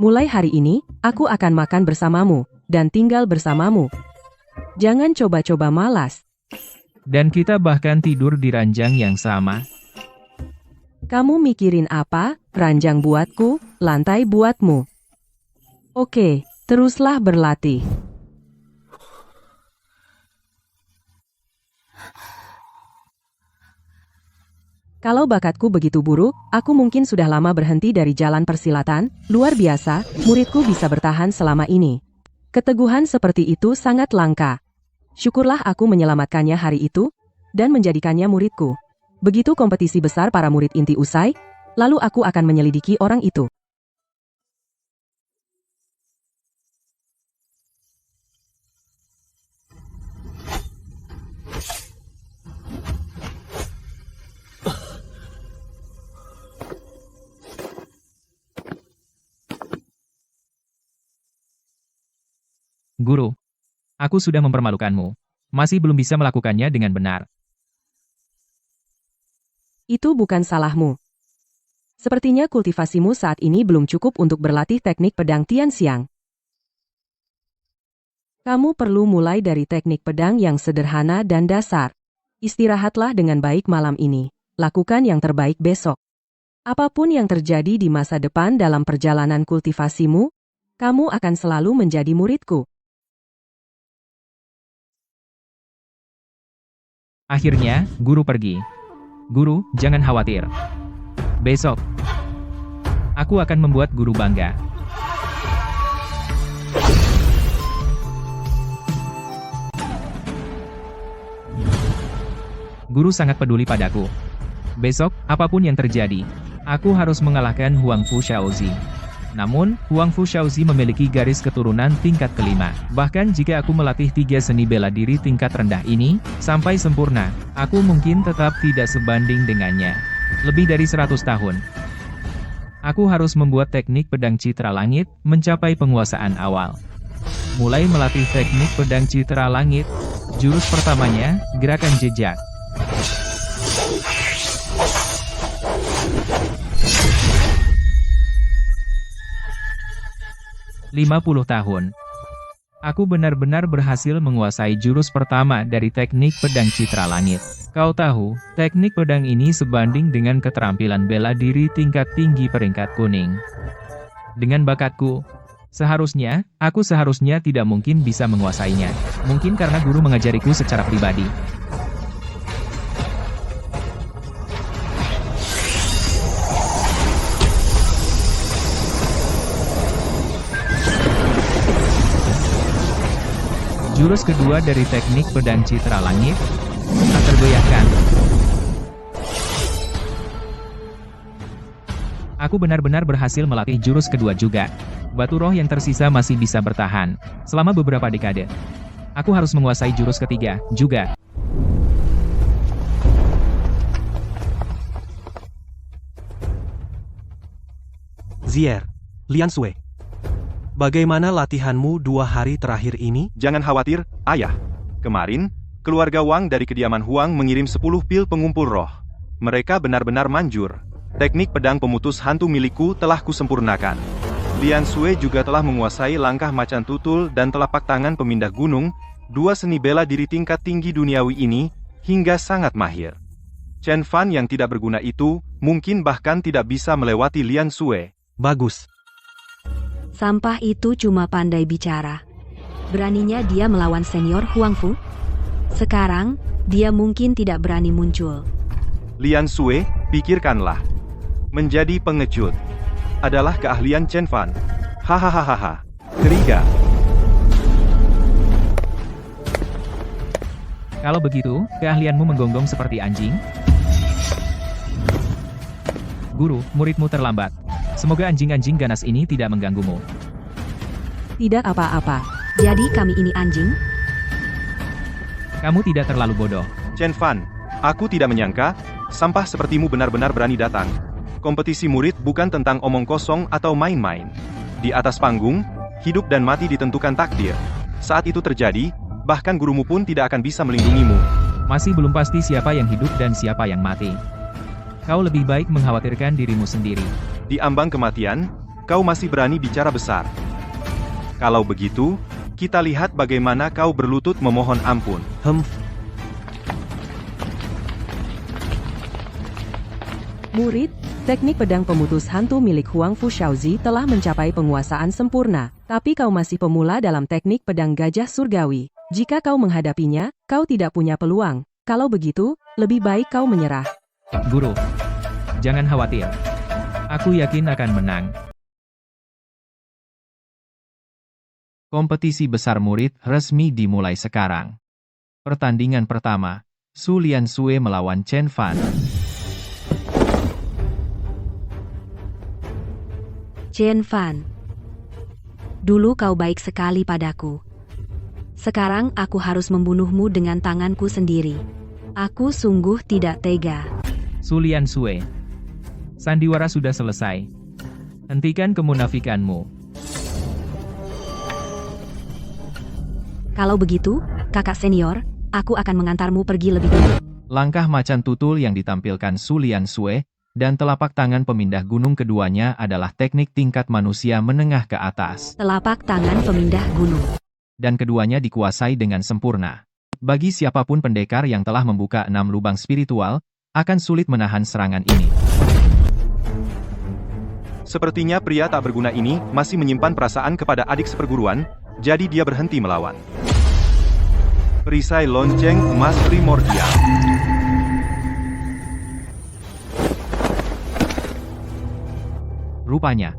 Mulai hari ini, aku akan makan bersamamu, dan tinggal bersamamu. Jangan coba-coba malas. Dan kita bahkan tidur di ranjang yang sama. Kamu mikirin apa? Ranjang buatku, lantai buatmu. Oke, teruslah berlatih. Kalau bakatku begitu buruk, aku mungkin sudah lama berhenti dari jalan persilatan. Luar biasa, muridku bisa bertahan selama ini. Keteguhan seperti itu sangat langka. Syukurlah aku menyelamatkannya hari itu, dan menjadikannya muridku. Begitu kompetisi besar para murid inti usai, lalu aku akan menyelidiki orang itu. Guru, aku sudah mempermalukanmu. Masih belum bisa melakukannya dengan benar. Itu bukan salahmu. Sepertinya kultivasimu saat ini belum cukup untuk berlatih teknik pedang Tianxiang. Kamu perlu mulai dari teknik pedang yang sederhana dan dasar. Istirahatlah dengan baik malam ini. Lakukan yang terbaik besok. Apapun yang terjadi di masa depan dalam perjalanan kultivasimu, kamu akan selalu menjadi muridku. Akhirnya, guru pergi. Guru, jangan khawatir. Besok, aku akan membuat guru bangga. Guru sangat peduli padaku. Besok, apapun yang terjadi, aku harus mengalahkan Huang Fu Shaozi. Namun, Huang Fu Shaozi memiliki garis keturunan tingkat kelima. Bahkan jika aku melatih 3 seni bela diri tingkat rendah ini, sampai sempurna, aku mungkin tetap tidak sebanding dengannya. Lebih dari 100 tahun. Aku harus membuat teknik pedang citra langit, mencapai penguasaan awal. Mulai melatih teknik pedang citra langit, jurus pertamanya, gerakan jejak. "50 tahun. Aku benar-benar berhasil menguasai jurus pertama dari teknik pedang citra langit. Kau tahu, teknik pedang ini sebanding dengan keterampilan bela diri tingkat tinggi peringkat kuning. Dengan bakatku, aku seharusnya tidak mungkin bisa menguasainya. Mungkin karena guru mengajariku secara pribadi. Jurus kedua dari teknik pedang citra langit, tak tergoyahkan. Aku benar-benar berhasil melatih jurus kedua juga. Batu roh yang tersisa masih bisa bertahan selama beberapa dekade. Aku harus menguasai jurus ketiga juga. Zier, Lian Sui. Bagaimana latihanmu 2 hari terakhir ini? Jangan khawatir, ayah. Kemarin, keluarga Wang dari kediaman Huang mengirim 10 pil pengumpul roh. Mereka benar-benar manjur. Teknik pedang pemutus hantu milikku telah kusempurnakan. Lian Sui juga telah menguasai langkah macan tutul dan telapak tangan pemindah gunung, dua seni bela diri tingkat tinggi duniawi ini, hingga sangat mahir. Chen Fan yang tidak berguna itu, mungkin bahkan tidak bisa melewati Lian Sui. Bagus. Sampah itu cuma pandai bicara. Beraninya dia melawan senior Huang Fu? Sekarang, dia mungkin tidak berani muncul. Lian Sui, pikirkanlah. Menjadi pengecut adalah keahlian Chen Fan. Hahaha. Keriga. Kalau begitu, keahlianmu menggonggong seperti anjing? Guru, muridmu terlambat. Semoga anjing-anjing ganas ini tidak mengganggumu. Tidak apa-apa. Jadi kami ini anjing? Kamu tidak terlalu bodoh. Chen Fan, aku tidak menyangka, sampah sepertimu benar-benar berani datang. Kompetisi murid bukan tentang omong kosong atau main-main. Di atas panggung, hidup dan mati ditentukan takdir. Saat itu terjadi, bahkan gurumu pun tidak akan bisa melindungimu. Masih belum pasti siapa yang hidup dan siapa yang mati. Kau lebih baik mengkhawatirkan dirimu sendiri. Di ambang kematian, kau masih berani bicara besar. Kalau begitu, kita lihat bagaimana kau berlutut memohon ampun. Murid, teknik pedang pemutus hantu milik Huang Fu Shaozi telah mencapai penguasaan sempurna, tapi kau masih pemula dalam teknik pedang gajah surgawi. Jika kau menghadapinya, kau tidak punya peluang. Kalau begitu, lebih baik kau menyerah. Guru, jangan khawatir. Aku yakin akan menang. Kompetisi besar murid resmi dimulai sekarang. Pertandingan pertama, Su Lian Sui melawan Chen Fan. Chen Fan. Dulu kau baik sekali padaku. Sekarang aku harus membunuhmu dengan tanganku sendiri. Aku sungguh tidak tega. Su Lian Sui. Sandiwara sudah selesai. Hentikan kemunafikanmu. Kalau begitu, kakak senior, aku akan mengantarmu pergi lebih dulu. Langkah macan tutul yang ditampilkan Su Lian Sui, dan telapak tangan pemindah gunung keduanya adalah teknik tingkat manusia menengah ke atas. Telapak tangan pemindah gunung. Dan keduanya dikuasai dengan sempurna. Bagi siapapun pendekar yang telah membuka 6 lubang spiritual, akan sulit menahan serangan ini. Sepertinya pria tak berguna ini masih menyimpan perasaan kepada adik seperguruan, jadi dia berhenti melawan. Perisai lonceng emas primordial. Rupanya,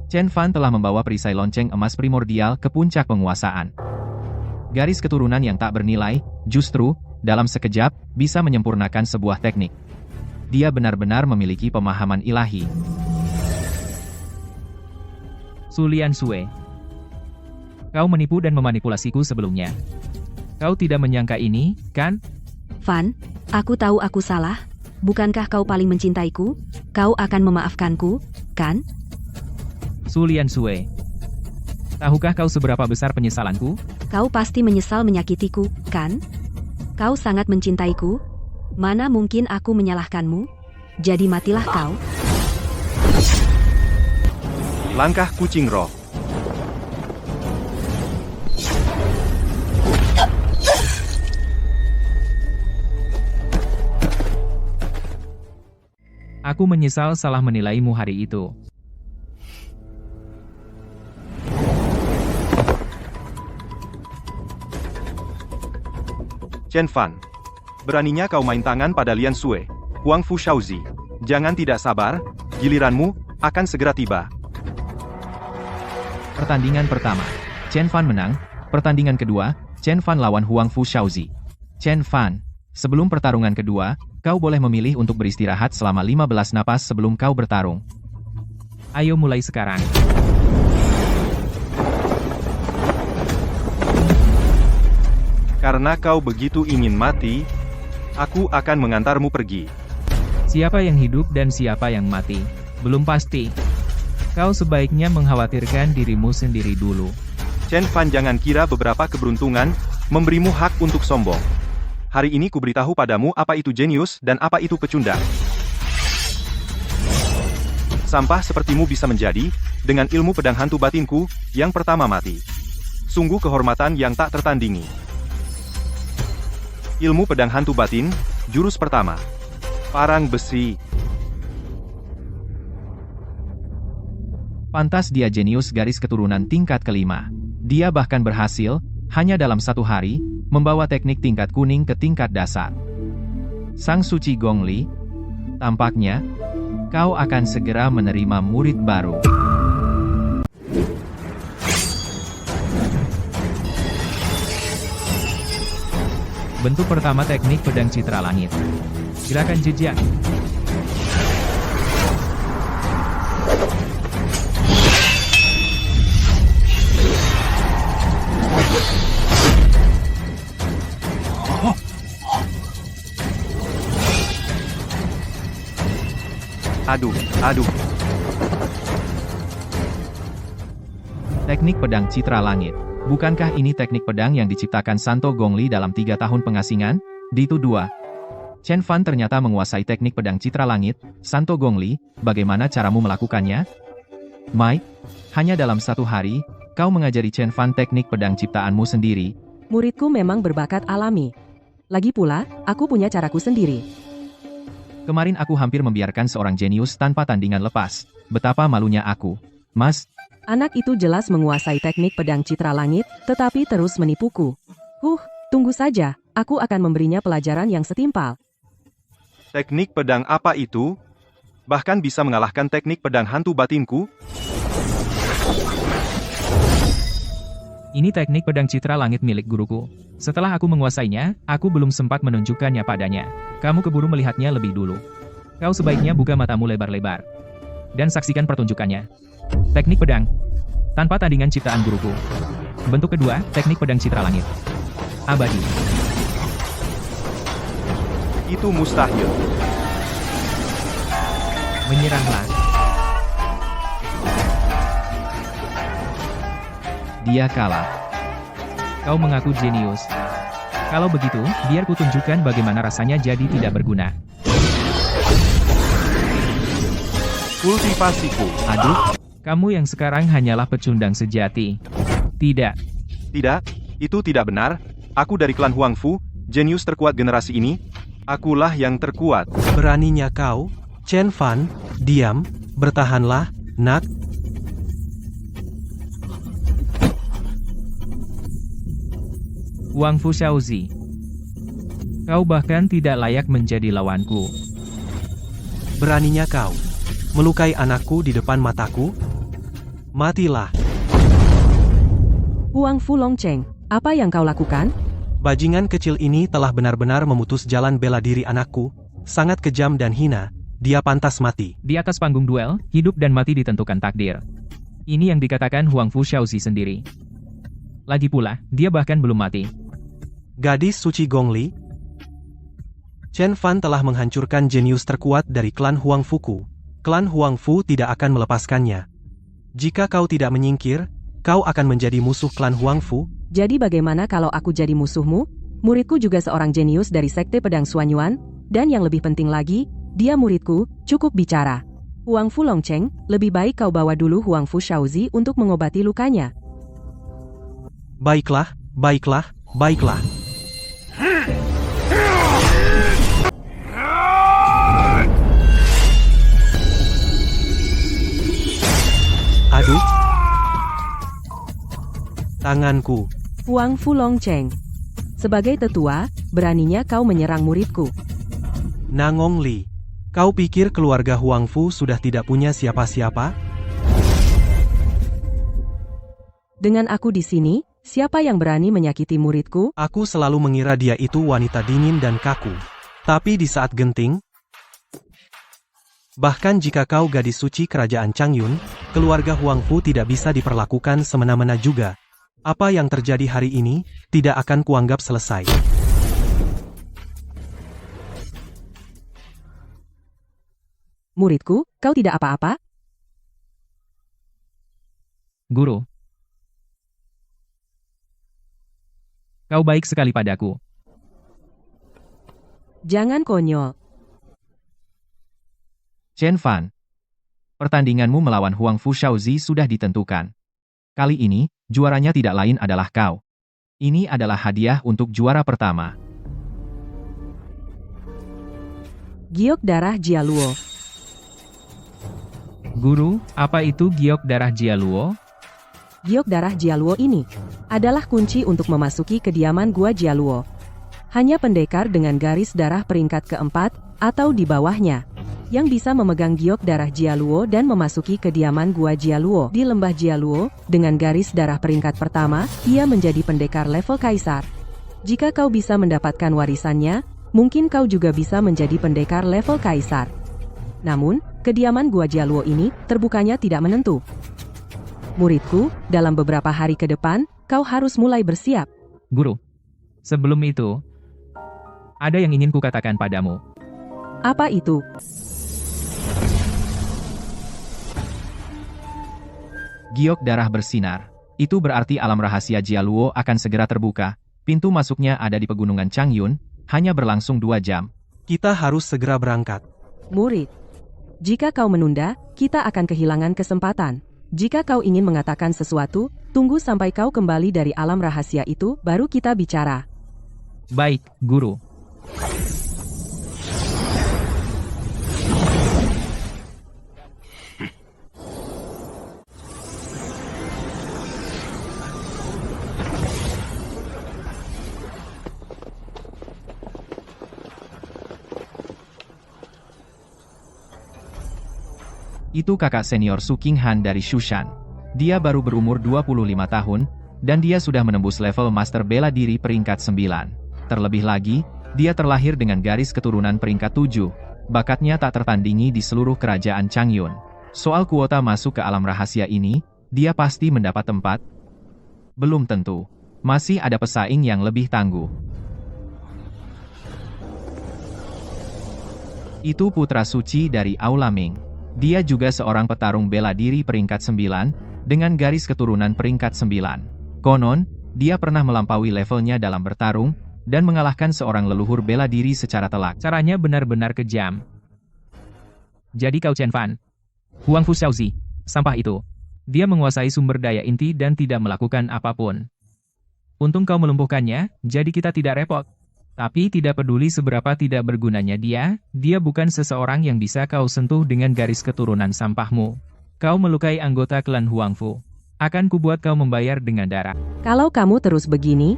Chen Fan telah membawa perisai lonceng emas primordial ke puncak penguasaan. Garis keturunan yang tak bernilai, justru, dalam sekejap, bisa menyempurnakan sebuah teknik. Dia benar-benar memiliki pemahaman ilahi. Su Lian Sui. Kau menipu dan memanipulasiku sebelumnya. Kau tidak menyangka ini, kan? Fan, aku tahu aku salah. Bukankah kau paling mencintaiku? Kau akan memaafkanku, kan? Su Lian Sui. Tahukah kau seberapa besar penyesalanku? Kau pasti menyesal menyakitiku, kan? Kau sangat mencintaiku. Mana mungkin aku menyalahkanmu? Jadi matilah kau. Langkah kucing roh. Aku menyesal salah menilaimu hari itu. Chen Fan. Beraninya kau main tangan pada Lian Sui, Huang Fu Shaozi. Jangan tidak sabar, giliranmu akan segera tiba. Pertandingan pertama, Chen Fan menang. Pertandingan kedua, Chen Fan lawan Huang Fu Shaozi. Chen Fan, sebelum pertarungan kedua, kau boleh memilih untuk beristirahat selama 15 napas sebelum kau bertarung. Ayo mulai sekarang. Karena kau begitu ingin mati, aku akan mengantarmu pergi. Siapa yang hidup dan siapa yang mati, belum pasti. Kau sebaiknya mengkhawatirkan dirimu sendiri dulu. Chen Fan, jangan kira beberapa keberuntungan memberimu hak untuk sombong. Hari ini kuberitahu padamu apa itu jenius dan apa itu pecundang. Sampah sepertimu bisa menjadi, dengan ilmu pedang hantu batinku, yang pertama mati. Sungguh kehormatan yang tak tertandingi. Ilmu pedang hantu batin, jurus pertama. Parang besi. Pantas dia jenius garis keturunan tingkat kelima. Dia bahkan berhasil, hanya dalam 1 hari, membawa teknik tingkat kuning ke tingkat dasar. Sang Suci Gongli, tampaknya, kau akan segera menerima murid baru. Bentuk pertama teknik pedang citra langit. Gerakan jejak. Aduh. Teknik pedang citra langit. Bukankah ini teknik pedang yang diciptakan Santo Gongli dalam 3 tahun pengasingan? Ditu 2. Chen Fan ternyata menguasai teknik pedang citra langit. Santo Gongli, bagaimana caramu melakukannya? Mai, hanya dalam 1 hari, kau mengajari Chen Fan teknik pedang ciptaanmu sendiri. Muridku memang berbakat alami. Lagi pula, aku punya caraku sendiri. Kemarin aku hampir membiarkan seorang jenius tanpa tandingan lepas. Betapa malunya aku. Mas, Anak itu jelas menguasai teknik pedang citra langit, tetapi terus menipuku. Tunggu saja, aku akan memberinya pelajaran yang setimpal. Teknik pedang apa itu? Bahkan bisa mengalahkan teknik pedang hantu batinku? ini teknik pedang citra langit milik guruku. Setelah aku menguasainya, aku belum sempat menunjukkannya padanya. Kamu keburu melihatnya lebih dulu. Kau sebaiknya buka matamu lebar-lebar. Dan saksikan pertunjukannya. Teknik pedang. Tanpa tandingan ciptaan guruku. Bentuk kedua, teknik pedang citra langit. Abadi. Itu mustahil. Menyerahlah. Dia kalah. Kau mengaku jenius. Kalau begitu, biar kutunjukkan bagaimana rasanya jadi tidak berguna. Kultivasiku. Aduh, kamu yang sekarang hanyalah pecundang sejati. Tidak. Tidak, itu tidak benar. Aku dari klan Huangfu, jenius terkuat generasi ini. Akulah yang terkuat. Beraninya kau, Chen Fan, diam, bertahanlah, nak. Wang Fu Xiaozi. Kau bahkan tidak layak menjadi lawanku. Beraninya kau melukai anakku di depan mataku? Matilah. Huang Fu Longcheng, apa yang kau lakukan? Bajingan kecil ini telah benar-benar memutus jalan bela diri anakku. Sangat kejam dan hina. Dia pantas mati. Di atas panggung duel, hidup dan mati ditentukan takdir. Ini yang dikatakan Huang Fu Xiaozi sendiri. Lagi pula, dia bahkan belum mati. Gadis suci Gongli. Chen Fan telah menghancurkan jenius terkuat dari klan Huangfuku. Klan Huangfu tidak akan melepaskannya. Jika kau tidak menyingkir, kau akan menjadi musuh klan Huangfu. Jadi bagaimana kalau aku jadi musuhmu? Muridku juga seorang jenius dari sekte pedang Xuanyuan, dan yang lebih penting lagi, dia muridku, cukup bicara. Huang Fu Longcheng, lebih baik kau bawa dulu Huang Fu Xiaozi untuk mengobati lukanya. Baiklah, baiklah, baiklah. Aduh. Tanganku. Huang Fu Longcheng. Sebagai tetua, beraninya kau menyerang muridku. Nangong Li. Kau pikir keluarga Huangfu sudah tidak punya siapa-siapa? Dengan aku di sini, siapa yang berani menyakiti muridku? Aku selalu mengira dia itu wanita dingin dan kaku. Tapi di saat genting, bahkan jika kau gadis suci kerajaan Changyun, keluarga Huangfu tidak bisa diperlakukan semena-mena juga. Apa yang terjadi hari ini, tidak akan kuanggap selesai. Muridku, kau tidak apa-apa? Guru. Kau baik sekali padaku. Jangan konyol. Chen Fan. Pertandinganmu melawan Huangfu Shaozi sudah ditentukan. Kali ini, juaranya tidak lain adalah kau. Ini adalah hadiah untuk juara pertama. Giok darah Jialuo. Guru, apa itu giok darah Jialuo? Giok darah Jialuo ini adalah kunci untuk memasuki kediaman Gua Jialuo. Hanya pendekar dengan garis darah peringkat keempat atau di bawahnya yang bisa memegang giok darah Jialuo dan memasuki kediaman Gua Jialuo. Di lembah Jialuo, dengan garis darah peringkat pertama, ia menjadi pendekar level kaisar. Jika kau bisa mendapatkan warisannya, mungkin kau juga bisa menjadi pendekar level kaisar. Namun, kediaman Gua Jialuo ini terbukanya tidak menentu. Muridku, dalam beberapa hari ke depan, kau harus mulai bersiap. Guru, sebelum itu, ada yang ingin kukatakan padamu. Apa itu? Giok darah bersinar. Itu berarti alam rahasia Jialuo akan segera terbuka. Pintu masuknya ada di pegunungan Changyun, hanya berlangsung 2 jam. Kita harus segera berangkat. Murid, jika kau menunda, kita akan kehilangan kesempatan. Jika kau ingin mengatakan sesuatu, tunggu sampai kau kembali dari alam rahasia itu, baru kita bicara. Baik, Guru. Itu kakak senior Su Qinghan dari Shushan. Dia baru berumur 25 tahun, dan dia sudah menembus level master bela diri peringkat 9. Terlebih lagi, dia terlahir dengan garis keturunan peringkat 7. Bakatnya tak tertandingi di seluruh kerajaan Changyun. Soal kuota masuk ke alam rahasia ini, dia pasti mendapat tempat. Belum tentu. Masih ada pesaing yang lebih tangguh. Itu putra suci dari Aula Ming. Dia juga seorang petarung bela diri peringkat 9, dengan garis keturunan peringkat 9. Konon, dia pernah melampaui levelnya dalam bertarung, dan mengalahkan seorang leluhur bela diri secara telak. Caranya benar-benar kejam. Jadi kau Chen Fan. Huangfu Shaozi, sampah itu. Dia menguasai sumber daya inti dan tidak melakukan apapun. Untung kau melumpuhkannya, jadi kita tidak repot. Tapi tidak peduli seberapa tidak bergunanya dia bukan seseorang yang bisa kau sentuh dengan garis keturunan sampahmu. Kau melukai anggota klan Huangfu. Akan kubuat kau membayar dengan darah. Kalau kamu terus begini,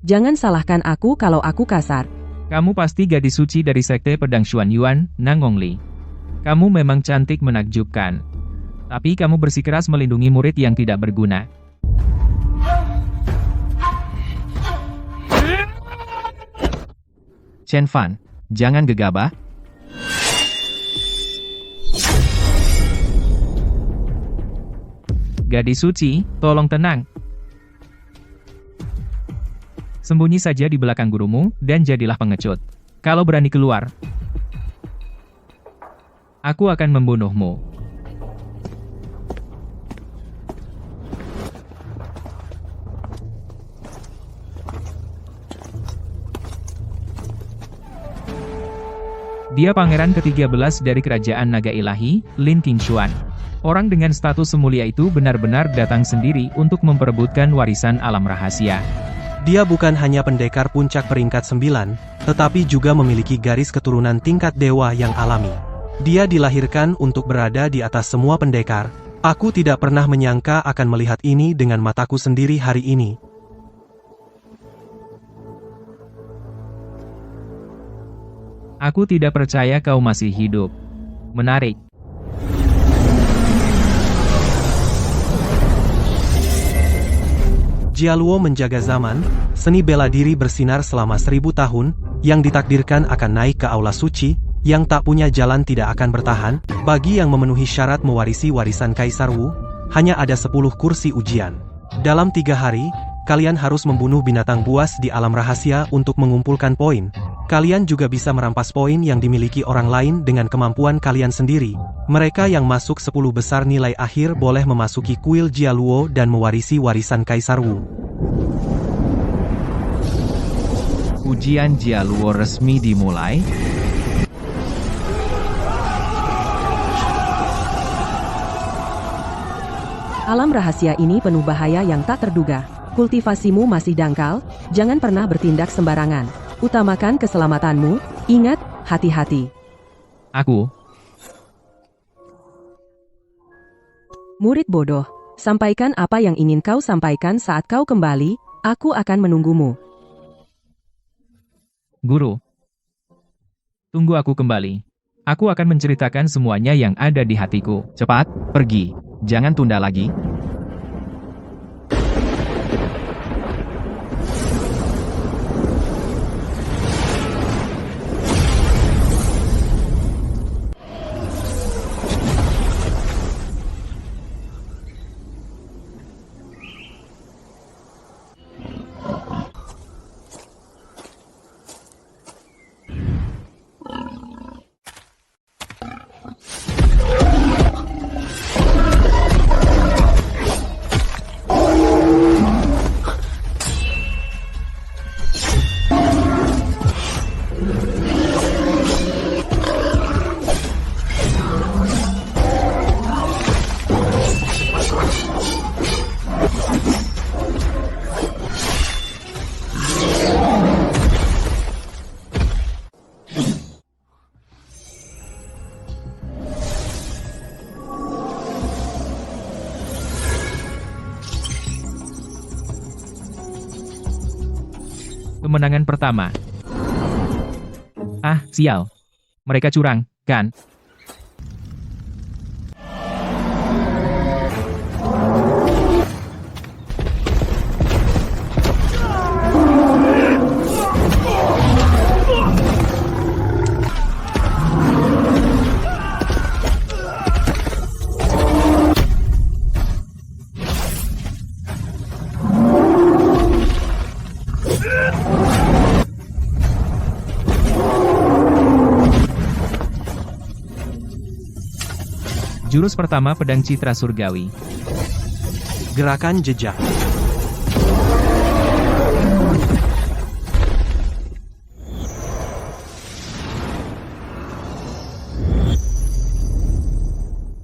jangan salahkan aku kalau aku kasar. Kamu pasti gadis suci dari sekte pedang Xuan Yuan, Nangongli. Kamu memang cantik menakjubkan. Tapi kamu bersikeras melindungi murid yang tidak berguna. Chen Fan, jangan gegabah. Gadis suci, tolong tenang. Sembunyi saja di belakang gurumu, dan jadilah pengecut. Kalau berani keluar, aku akan membunuhmu. Dia pangeran ke-13 dari kerajaan naga ilahi, Lin Qingshuan. Orang dengan status semulia itu benar-benar datang sendiri untuk memperebutkan warisan alam rahasia. Dia bukan hanya pendekar puncak peringkat 9, tetapi juga memiliki garis keturunan tingkat dewa yang alami. Dia dilahirkan untuk berada di atas semua pendekar. Aku tidak pernah menyangka akan melihat ini dengan mataku sendiri hari ini. Aku tidak percaya kau masih hidup. Menarik. Jialuo menjaga zaman, seni bela diri bersinar selama 1000 tahun, yang ditakdirkan akan naik ke aula suci, yang tak punya jalan tidak akan bertahan. Bagi yang memenuhi syarat mewarisi warisan Kaisar Wu, hanya ada 10 kursi ujian. Dalam 3 hari, kalian harus membunuh binatang buas di alam rahasia untuk mengumpulkan poin. Kalian juga bisa merampas poin yang dimiliki orang lain dengan kemampuan kalian sendiri. Mereka yang masuk 10 besar nilai akhir boleh memasuki kuil Jialuo dan mewarisi warisan Kaisar Wu. Ujian Jialuo resmi dimulai. Alam rahasia ini penuh bahaya yang tak terduga. Kultivasimu masih dangkal, jangan pernah bertindak sembarangan. Utamakan keselamatanmu, ingat, hati-hati. Aku, Murid bodoh, sampaikan apa yang ingin kau sampaikan saat kau kembali, aku akan menunggumu. Guru. Tunggu aku kembali. Aku akan menceritakan semuanya yang ada di hatiku. Cepat, pergi. Jangan tunda lagi. Kemenangan pertama. Ah, sial. Mereka curang, kan? Jurus pertama pedang citra surgawi. Gerakan jejak.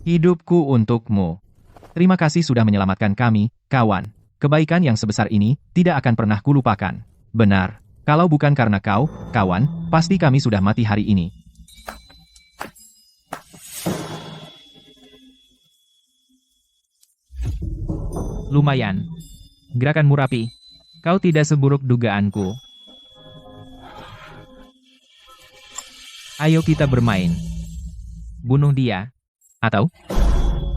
Hidupku untukmu. Terima kasih sudah menyelamatkan kami, kawan. Kebaikan yang sebesar ini tidak akan pernah kulupakan. Benar. Kalau bukan karena kau, kawan, pasti kami sudah mati hari ini. Lumayan. Gerakanmu rapi. Kau tidak seburuk dugaanku. Ayo kita bermain. Bunuh dia. Atau,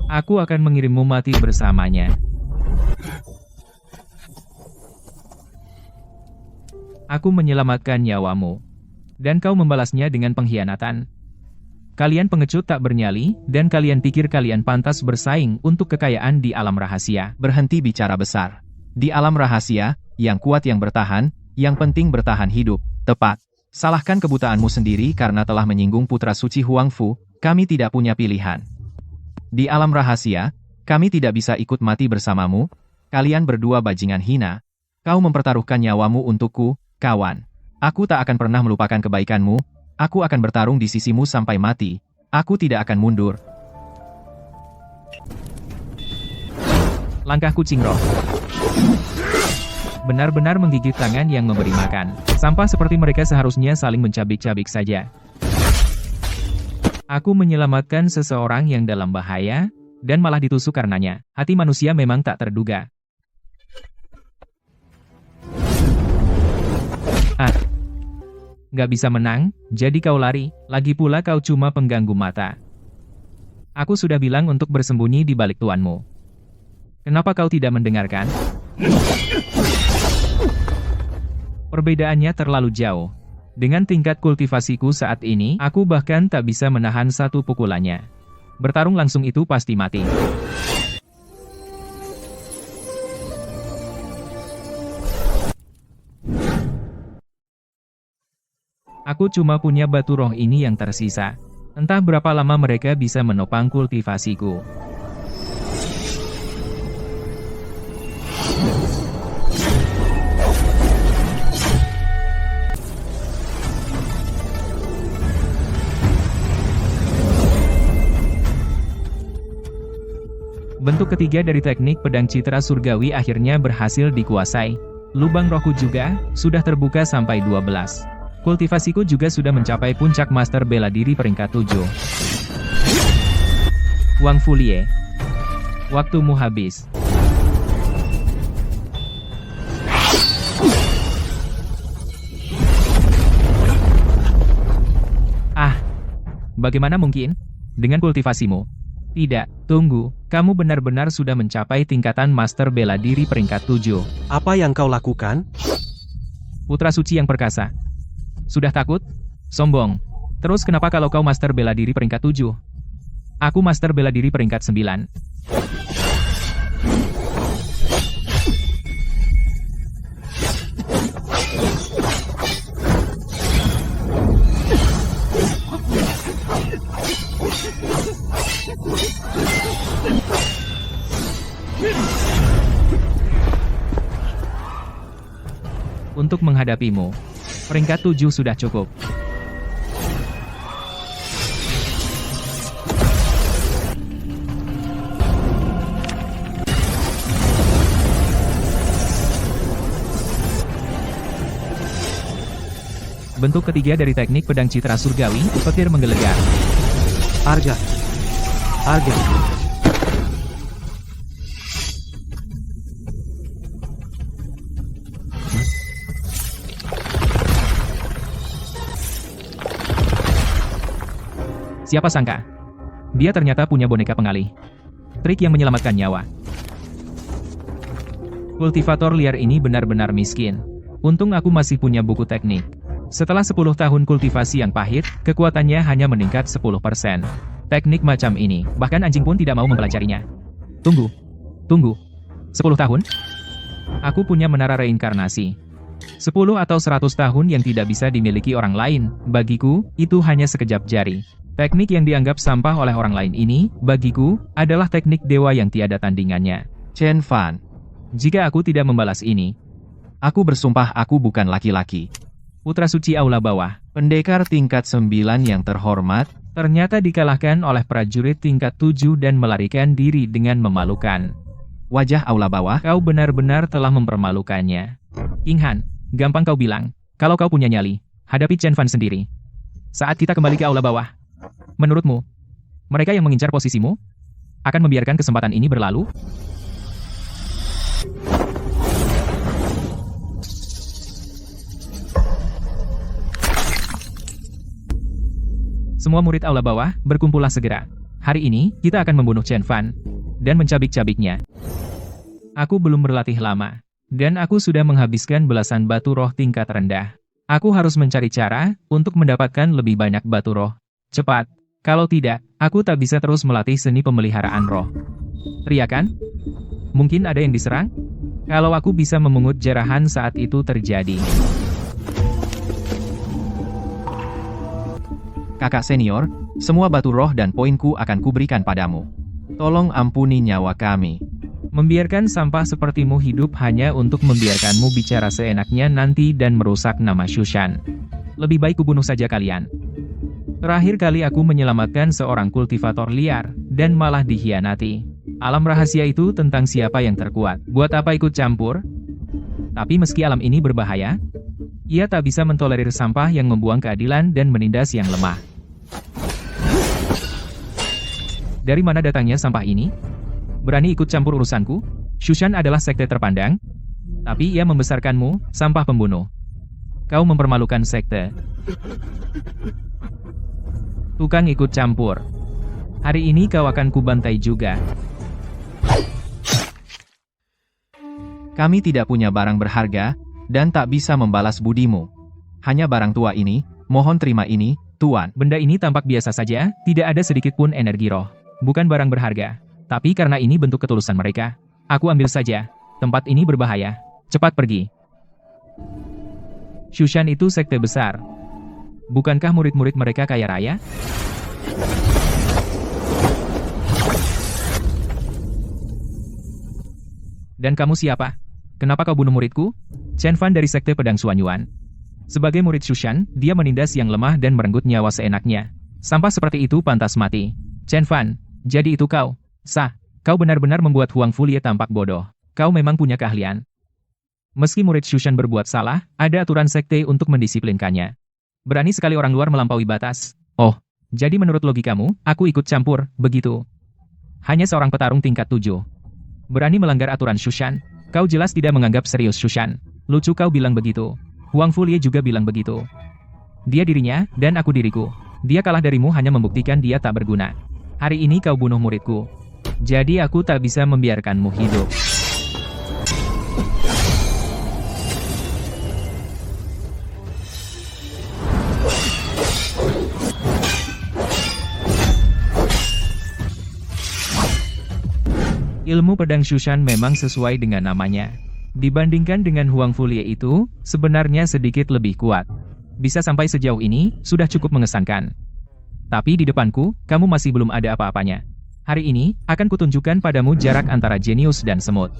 aku akan mengirimmu mati bersamanya. Aku menyelamatkan nyawamu. Dan kau membalasnya dengan pengkhianatan. Kalian pengecut tak bernyali, dan kalian pikir kalian pantas bersaing untuk kekayaan di alam rahasia. Berhenti bicara besar. Di alam rahasia, yang kuat yang bertahan, yang penting bertahan hidup. Tepat. Salahkan kebutaanmu sendiri karena telah menyinggung putra suci Huangfu, kami tidak punya pilihan. Di alam rahasia, kami tidak bisa ikut mati bersamamu, kalian berdua bajingan hina. Kau mempertaruhkan nyawamu untukku, kawan. Aku tak akan pernah melupakan kebaikanmu. Aku akan bertarung di sisimu sampai mati. Aku tidak akan mundur. Langkah kucing roh. Benar-benar menggigit tangan yang memberi makan. Sampah seperti mereka seharusnya saling mencabik-cabik saja. Aku menyelamatkan seseorang yang dalam bahaya, dan malah ditusuk karenanya. Hati manusia memang tak terduga. Gak bisa menang, jadi kau lari, lagi pula kau cuma pengganggu mata. Aku sudah bilang untuk bersembunyi di balik tuanmu. Kenapa kau tidak mendengarkan? Perbedaannya terlalu jauh. Dengan tingkat kultivasiku saat ini, aku bahkan tak bisa menahan satu pukulannya. Bertarung langsung itu pasti mati. Aku cuma punya batu roh ini yang tersisa. Entah berapa lama mereka bisa menopang kultivasiku. Bentuk Bentuk ketiga dari teknik pedang citra surgawi akhirnya berhasil dikuasai. Lubang rohku juga sudah terbuka sampai 12. Kultivasiku juga sudah mencapai puncak master bela diri peringkat 7. Wang Fulie, waktumu habis. Bagaimana mungkin? Dengan kultivasimu? Tidak, tunggu, kamu benar-benar sudah mencapai tingkatan master bela diri peringkat 7. Apa yang kau lakukan? Putra suci yang perkasa. Sudah takut? Sombong. Terus kenapa kalau kau master bela diri peringkat 7? Aku master bela diri peringkat 9. Untuk menghadapimu, peringkat 7 sudah cukup. Bentuk ketiga dari teknik pedang citra surgawi, petir menggelegar. Arga. Siapa sangka? Dia ternyata punya boneka pengalih. Trik yang menyelamatkan nyawa. Kultivator liar ini benar-benar miskin. Untung aku masih punya buku teknik. Setelah 10 tahun kultivasi yang pahit, kekuatannya hanya meningkat 10%. Teknik macam ini, bahkan anjing pun tidak mau mempelajarinya. Tunggu. 10 tahun? Aku punya menara reinkarnasi. 10 atau 100 tahun yang tidak bisa dimiliki orang lain, bagiku, itu hanya sekejap jari. Teknik yang dianggap sampah oleh orang lain ini, bagiku, adalah teknik dewa yang tiada tandingannya. Chen Fan, Jika aku tidak membalas ini, aku bersumpah aku bukan laki-laki. Putra Suci Aula Bawah, Pendekar tingkat 9 yang terhormat, ternyata dikalahkan oleh prajurit tingkat 7 dan melarikan diri dengan memalukan. wajah Aula Bawah, Kau benar-benar telah mempermalukannya. King Han, gampang kau bilang, kalau kau punya nyali, hadapi Chen Fan sendiri. Saat kita kembali ke Aula Bawah, menurutmu, mereka yang mengincar posisimu, akan membiarkan kesempatan ini berlalu? Semua murid Aula Bawah, berkumpullah segera. Hari ini, kita akan membunuh Chen Fan, dan mencabik-cabiknya. Aku belum berlatih lama, dan aku sudah menghabiskan belasan batu roh tingkat rendah. Aku harus mencari cara, untuk mendapatkan lebih banyak batu roh. Cepat, kalau tidak, aku tak bisa terus melatih seni pemeliharaan roh. Teriakan? Mungkin ada yang diserang? Kalau aku bisa memungut jarahan saat itu terjadi. kakak senior, semua batu roh dan poinku akan kuberikan padamu. Tolong ampuni nyawa kami. Membiarkan sampah sepertimu hidup hanya untuk membiarkanmu bicara seenaknya nanti dan merusak nama Shushan. Lebih baik kubunuh saja kalian. Terakhir kali aku menyelamatkan seorang kultivator liar, dan malah dikhianati. Alam rahasia itu tentang siapa yang terkuat. Buat apa ikut campur? Tapi meski alam ini berbahaya, ia tak bisa mentolerir sampah yang membuang keadilan dan menindas yang lemah. Dari mana datangnya sampah ini? Berani ikut campur urusanku? Shushan adalah sekte terpandang, tapi ia membesarkanmu, sampah pembunuh. Kau mempermalukan sekte. Tukang ikut campur. Hari ini kau akan kubantai juga. Kami tidak punya barang berharga, dan tak bisa membalas budimu. Hanya barang tua ini, mohon terima ini, Tuan. Benda ini tampak biasa saja, tidak ada sedikit pun energi roh. Bukan barang berharga. Tapi karena ini bentuk ketulusan mereka, aku ambil saja. Tempat ini berbahaya. Cepat pergi. Shushan itu sekte besar. Bukankah murid-murid mereka kaya raya? Dan kamu siapa? Kenapa kau bunuh muridku? Chen Fan dari sekte pedang Suanyuan. Sebagai murid Shushan, dia menindas yang lemah dan merenggut nyawa seenaknya. Sampah seperti itu pantas mati. Chen Fan, jadi itu kau. Sah, Kau benar-benar membuat Huang Fulie tampak bodoh. Kau memang punya keahlian. Meski murid Shushan berbuat salah, ada aturan sekte untuk mendisiplinkannya. Berani sekali orang luar melampaui batas. Oh, jadi menurut logikamu, aku ikut campur, begitu? Hanya seorang petarung tingkat 7. Berani melanggar aturan Shushan? Kau jelas tidak menganggap serius Shushan. Lucu kau bilang begitu. Huang Fulie juga bilang begitu. Dia dirinya, dan aku diriku. Dia kalah darimu hanya membuktikan dia tak berguna. Hari ini kau bunuh muridku. Jadi aku tak bisa membiarkanmu hidup. Ilmu pedang Shushan memang sesuai dengan namanya. Dibandingkan dengan Huang Fulie itu, sebenarnya sedikit lebih kuat. Bisa sampai sejauh ini, sudah cukup mengesankan. Tapi di depanku, kamu masih belum ada apa-apanya. Hari ini, akan kutunjukkan padamu jarak antara jenius dan semut.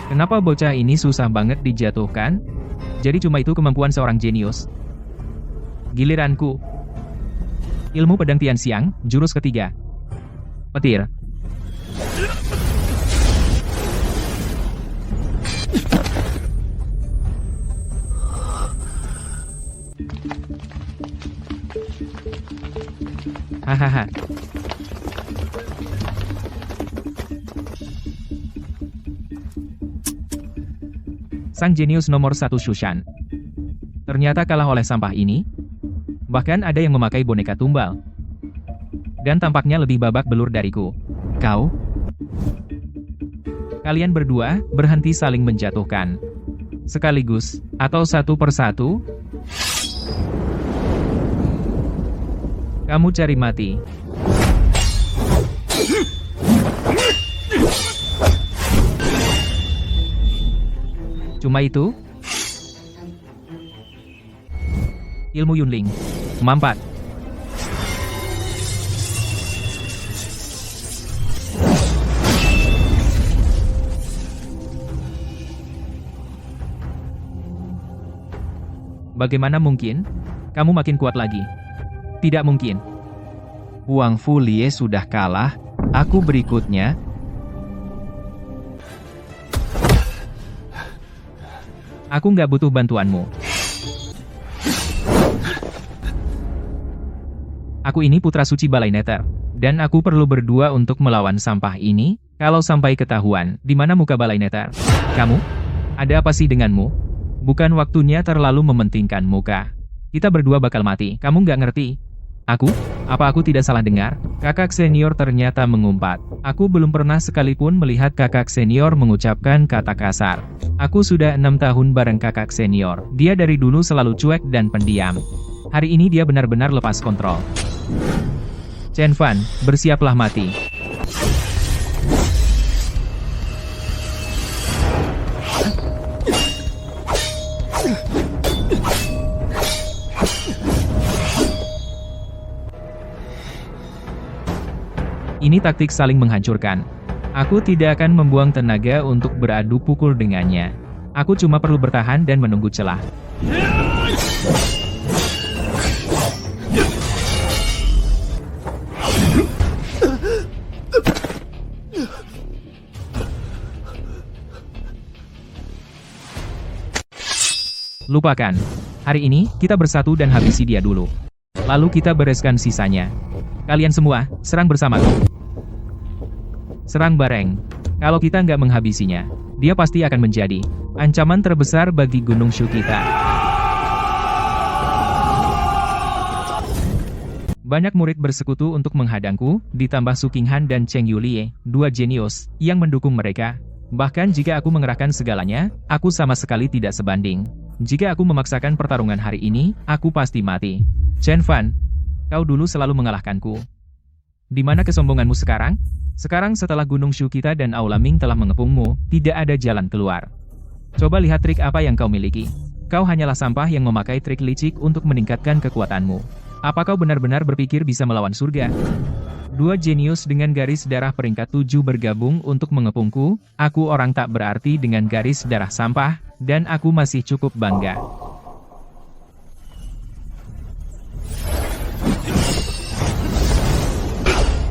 Kenapa bocah ini susah banget dijatuhkan? Jadi cuma itu kemampuan seorang jenius. Giliranku. Ilmu pedang Tianxiang, jurus ketiga. Petir. Hahaha. Sang jenius nomor 1 Shushan ternyata kalah oleh sampah ini. Bahkan ada yang memakai boneka tumbal. Dan tampaknya lebih babak belur dariku. Kau? Kalian berdua berhenti saling menjatuhkan. Sekaligus, atau satu persatu. Kamu cari mati. Cuma itu? Ilmu Yunling. Mampat. Bagaimana mungkin? Kamu makin kuat lagi. Tidak mungkin. Huang Fulie sudah kalah. Aku berikutnya. Aku nggak butuh bantuanmu. Aku ini putra suci Balai Nether. Dan aku perlu berdua untuk melawan sampah ini. Kalau sampai ketahuan, di mana muka Balai Nether? Kamu? Ada apa sih denganmu? Bukan waktunya terlalu mementingkan muka. Kita berdua bakal mati. Kamu nggak ngerti? Aku? Apa aku tidak salah dengar? Kakak senior ternyata mengumpat. Aku belum pernah sekalipun melihat kakak senior mengucapkan kata kasar. Aku sudah 6 tahun bareng kakak senior. Dia dari dulu selalu cuek dan pendiam. Hari ini dia benar-benar lepas kontrol. Chen Fan, bersiaplah mati. Ini taktik saling menghancurkan. Aku tidak akan membuang tenaga untuk beradu pukul dengannya. Aku cuma perlu bertahan dan menunggu celah. Lupakan. Hari ini, kita bersatu dan habisi dia dulu. Lalu kita bereskan sisanya. Kalian semua, serang bersamaku. Serang bareng. Kalau kita nggak menghabisinya, dia pasti akan menjadi ancaman terbesar bagi Gunung Shu kita. Banyak murid bersekutu untuk menghadangku, ditambah Su Qinghan dan Cheng Yulie, 2 jenius, yang mendukung mereka. Bahkan jika aku mengerahkan segalanya, aku sama sekali tidak sebanding. Jika aku memaksakan pertarungan hari ini, aku pasti mati. Chen Fan, kau dulu selalu mengalahkanku. Di mana kesombonganmu sekarang? Sekarang setelah Gunung Shu kita dan Aula Ming telah mengepungmu, tidak ada jalan keluar. Coba lihat trik apa yang kau miliki. Kau hanyalah sampah yang memakai trik licik untuk meningkatkan kekuatanmu. Apa kau benar-benar berpikir bisa melawan surga? Dua jenius dengan garis darah peringkat 7 bergabung untuk mengepungku, aku orang tak berarti dengan garis darah sampah, dan aku masih cukup bangga.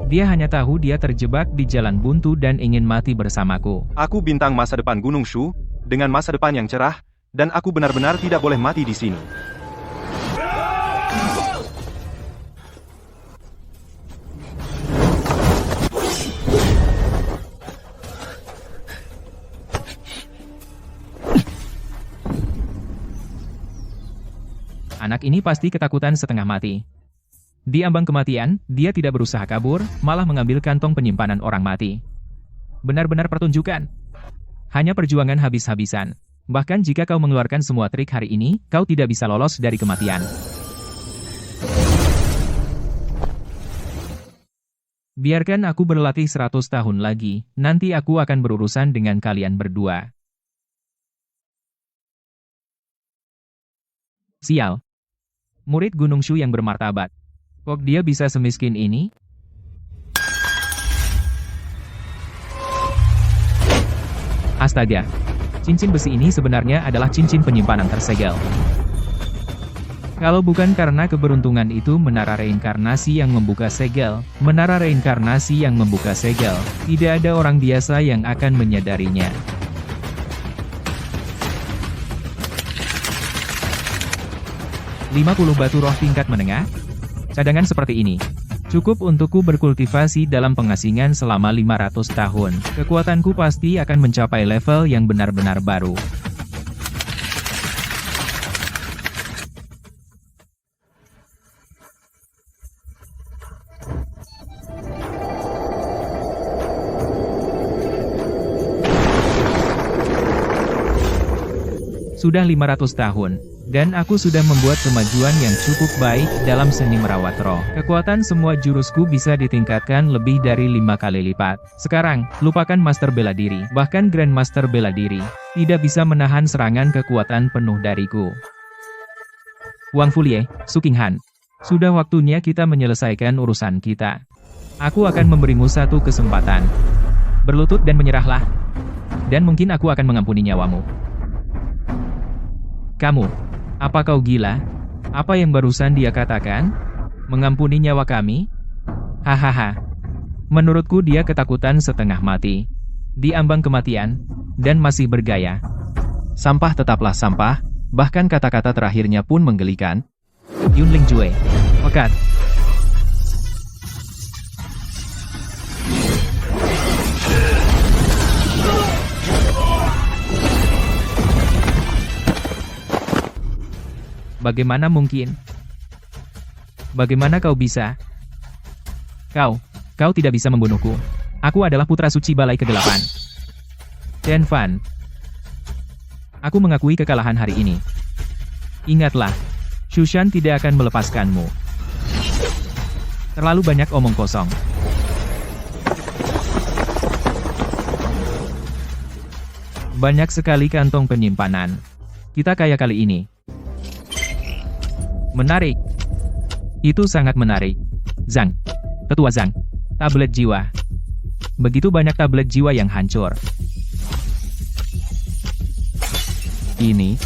Dia hanya tahu dia terjebak di jalan buntu dan ingin mati bersamaku. Aku bintang masa depan Gunung Shu, dengan masa depan yang cerah, dan aku benar-benar tidak boleh mati di sini. Anak ini pasti ketakutan setengah mati. Di ambang kematian, dia tidak berusaha kabur, malah mengambil kantong penyimpanan orang mati. Benar-benar pertunjukan. Hanya perjuangan habis-habisan. Bahkan jika kau mengeluarkan semua trik hari ini, kau tidak bisa lolos dari kematian. Biarkan aku berlatih 100 tahun lagi, nanti aku akan berurusan dengan kalian berdua. Sial. Murid Gunung Shu yang bermartabat. Kok dia bisa semiskin ini? Astaga. Cincin besi ini sebenarnya adalah cincin penyimpanan tersegel. Kalau bukan karena keberuntungan itu menara reinkarnasi yang membuka segel, menara reinkarnasi yang membuka segel, tidak ada orang biasa yang akan menyadarinya. "50 batu roh tingkat menengah? Cadangan seperti ini cukup untukku berkultivasi dalam pengasingan selama 500 tahun. Kekuatanku pasti akan mencapai level yang benar-benar baru." Sudah 500 tahun. Dan aku sudah membuat kemajuan yang cukup baik dalam seni merawat roh. Kekuatan semua jurusku bisa ditingkatkan lebih dari 5 kali lipat. Sekarang, lupakan Master Bela Diri, bahkan Grandmaster Bela Diri, tidak bisa menahan serangan kekuatan penuh dariku. Wang Fulie, Su Qinghan, sudah waktunya kita menyelesaikan urusan kita. Aku akan memberimu satu kesempatan. Berlutut dan menyerahlah. Dan mungkin aku akan mengampuni nyawamu. Kamu. Apa kau gila? Apa yang barusan dia katakan? Mengampuni nyawa kami? Hahaha. Menurutku dia ketakutan setengah mati. Di ambang kematian, dan masih bergaya. Sampah tetaplah sampah, bahkan kata-kata terakhirnya pun menggelikan. Yunling Jue. Pekat. Bagaimana mungkin? Bagaimana kau bisa? Kau tidak bisa membunuhku. Aku adalah putra suci Balai Ke-8. Chen Fan. Aku mengakui kekalahan hari ini. Ingatlah, Xu Shan tidak akan melepaskanmu. Terlalu banyak omong kosong. Banyak sekali kantong penyimpanan. Kita kaya kali ini. Menarik. Itu sangat menarik. Zhang. Tetua Zhang. Tablet jiwa. Begitu banyak tablet jiwa yang hancur. Ini.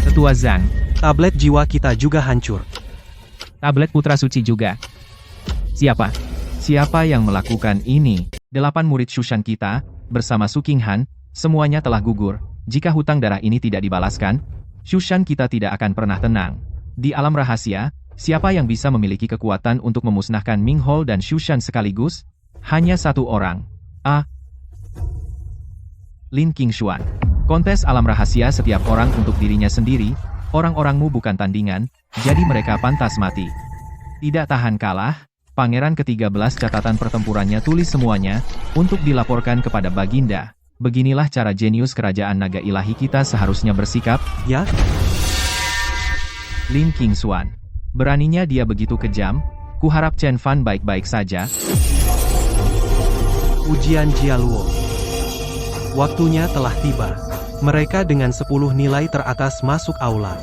Tetua Zhang. Tablet jiwa kita juga hancur. Tablet putra suci juga. Siapa? Siapa yang melakukan ini? 8 murid Xu Shan kita, bersama Su Qinghan, semuanya telah gugur. Jika hutang darah ini tidak dibalaskan, Xu Shan kita tidak akan pernah tenang. Di alam rahasia, siapa yang bisa memiliki kekuatan untuk memusnahkan Ming Hol dan Xu Shan sekaligus? Hanya satu orang. Lin Qingshuan. Kontes alam rahasia setiap orang untuk dirinya sendiri, orang-orangmu bukan tandingan, jadi mereka pantas mati. Tidak tahan kalah, Pangeran ke-13 catatan pertempurannya tulis semuanya, untuk dilaporkan kepada Baginda. Beginilah cara jenius kerajaan naga ilahi kita seharusnya bersikap, Ya? Lin Qingshuan. Beraninya dia begitu kejam, kuharap Chen Fan baik-baik saja. Ujian Jialuo. Waktunya telah tiba. Mereka dengan 10 nilai teratas masuk aula.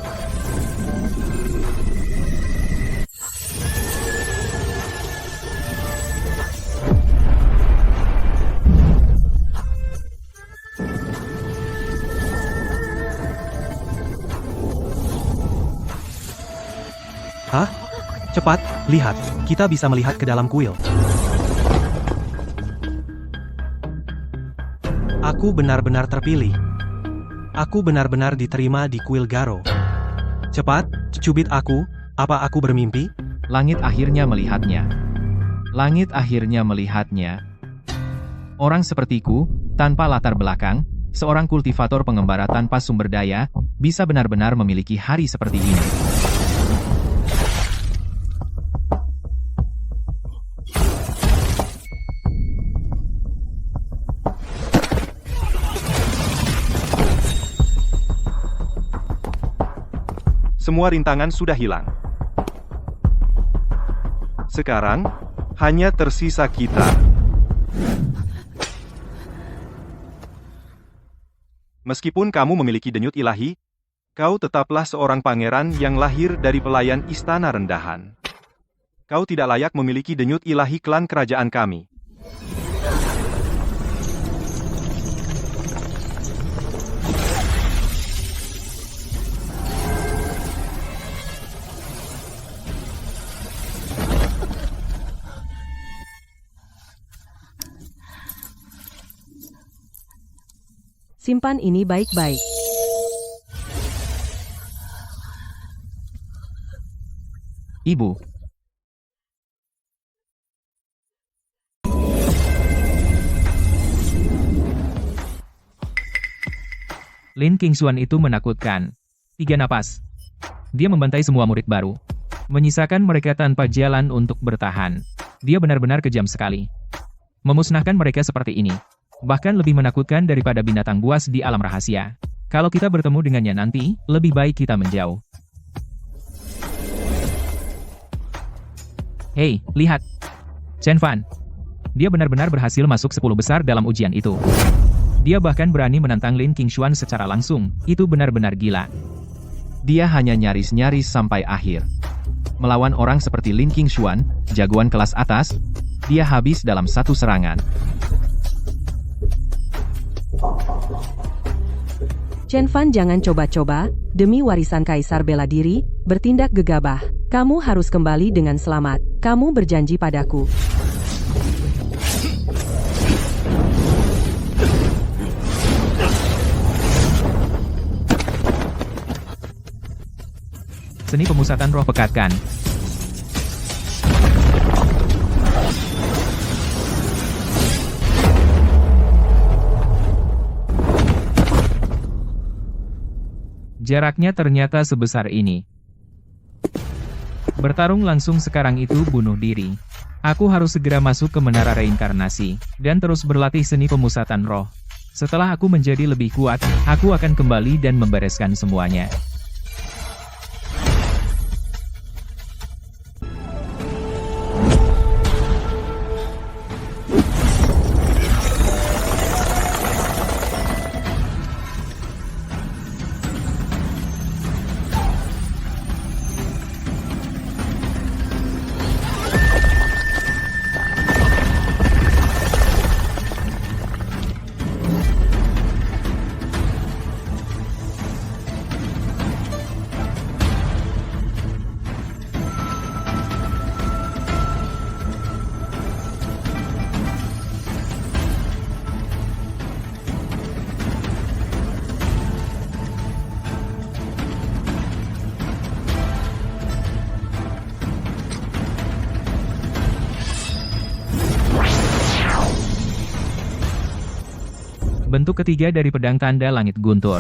Hah? Cepat, lihat, kita bisa melihat ke dalam kuil. Aku benar-benar terpilih. Aku benar-benar diterima di kuil Garo. Cepat, cubit aku, apa aku bermimpi? Langit akhirnya melihatnya. Langit akhirnya melihatnya. Orang sepertiku, tanpa latar belakang, seorang kultivator pengembara tanpa sumber daya, bisa benar-benar memiliki hari seperti ini. Semua rintangan sudah hilang. Sekarang, hanya tersisa kita. Meskipun kamu memiliki denyut ilahi, kau tetaplah seorang pangeran yang lahir dari pelayan istana rendahan. Kau tidak layak memiliki denyut ilahi klan kerajaan kami. Simpan ini baik-baik. Ibu. Lin Qingshuan itu menakutkan. 3 napas. Dia membantai semua murid baru. Menyisakan mereka tanpa jalan untuk bertahan. Dia benar-benar kejam sekali. Memusnahkan mereka seperti ini. Bahkan lebih menakutkan daripada binatang buas di alam rahasia. Kalau kita bertemu dengannya nanti, lebih baik kita menjauh. Hei, lihat. Chen Fan. Dia benar-benar berhasil masuk 10 besar dalam ujian itu. Dia bahkan berani menantang Lin Qingshuan secara langsung. Itu benar-benar gila. Dia hanya nyaris-nyaris sampai akhir. Melawan orang seperti Lin Qingshuan, jagoan kelas atas, dia habis dalam satu serangan. Chen Fan, jangan coba-coba, demi warisan kaisar bela diri, bertindak gegabah. Kamu harus kembali dengan selamat. Kamu berjanji padaku. Seni pemusatan roh pekatkan. Jaraknya ternyata sebesar ini. Bertarung langsung sekarang itu bunuh diri. Aku harus segera masuk ke menara reinkarnasi, dan terus berlatih seni pemusatan roh. Setelah aku menjadi lebih kuat, aku akan kembali dan membereskan semuanya. Bentuk ketiga dari pedang tanda langit guntur.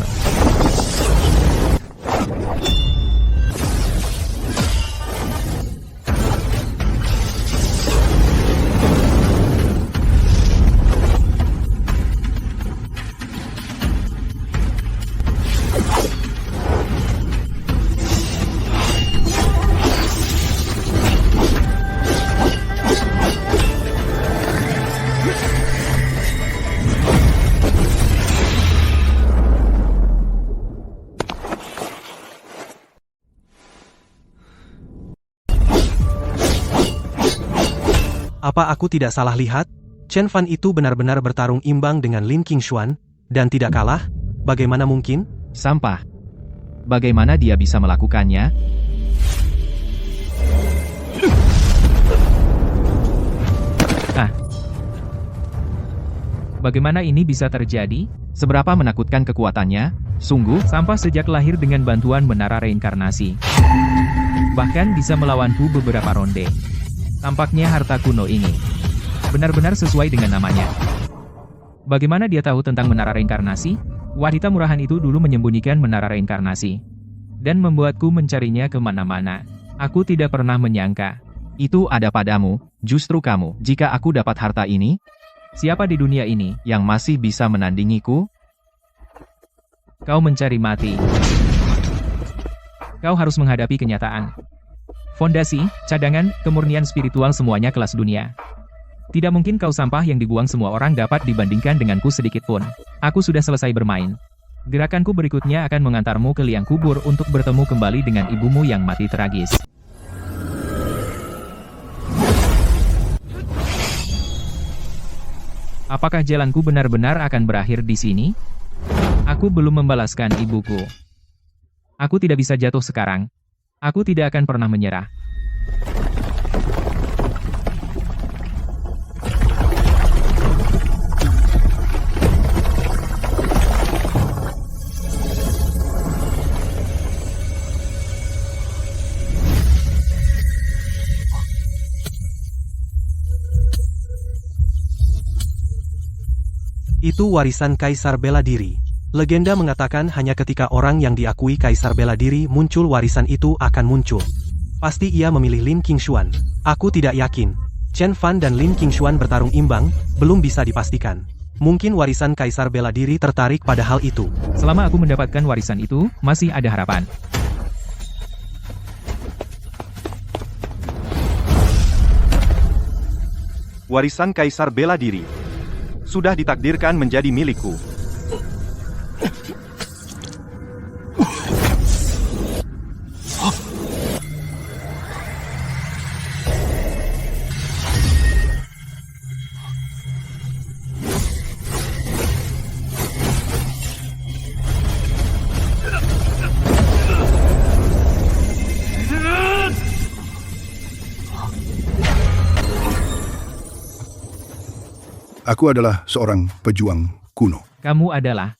Apa aku tidak salah lihat? Chen Fan itu benar-benar bertarung imbang dengan Lin Qingshuan, dan tidak kalah? Bagaimana mungkin? Sampah. Bagaimana dia bisa melakukannya? Bagaimana ini bisa terjadi? Seberapa menakutkan kekuatannya? Sungguh, sampah sejak lahir dengan bantuan menara reinkarnasi. Bahkan bisa melawanku beberapa ronde. Tampaknya harta kuno ini benar-benar sesuai dengan namanya. Bagaimana dia tahu tentang menara reinkarnasi? Wanita murahan itu dulu menyembunyikan menara reinkarnasi dan membuatku mencarinya kemana-mana. Aku tidak pernah menyangka itu ada padamu, justru kamu. Jika aku dapat harta ini, siapa di dunia ini yang masih bisa menandingiku? Kau mencari mati. Kau harus menghadapi kenyataan. Fondasi, cadangan, kemurnian spiritual semuanya kelas dunia. Tidak mungkin kau sampah yang dibuang semua orang dapat dibandingkan denganku sedikit pun. Aku sudah selesai bermain. Gerakanku berikutnya akan mengantarmu ke liang kubur untuk bertemu kembali dengan ibumu yang mati tragis. Apakah jalanku benar-benar akan berakhir di sini? Aku belum membalaskan ibuku. Aku tidak bisa jatuh sekarang. Aku tidak akan pernah menyerah. Itu warisan Kaisar Bela Diri. Legenda mengatakan hanya ketika orang yang diakui Kaisar Bela Diri muncul warisan itu akan muncul. Pasti ia memilih Lin Qingshuan. Aku tidak yakin. Chen Fan dan Lin Qingshuan bertarung imbang, belum bisa dipastikan. Mungkin warisan Kaisar Bela Diri tertarik pada hal itu. Selama aku mendapatkan warisan itu, masih ada harapan. Warisan Kaisar Bela Diri sudah ditakdirkan menjadi milikku. Aku adalah seorang pejuang kuno. Kamu adalah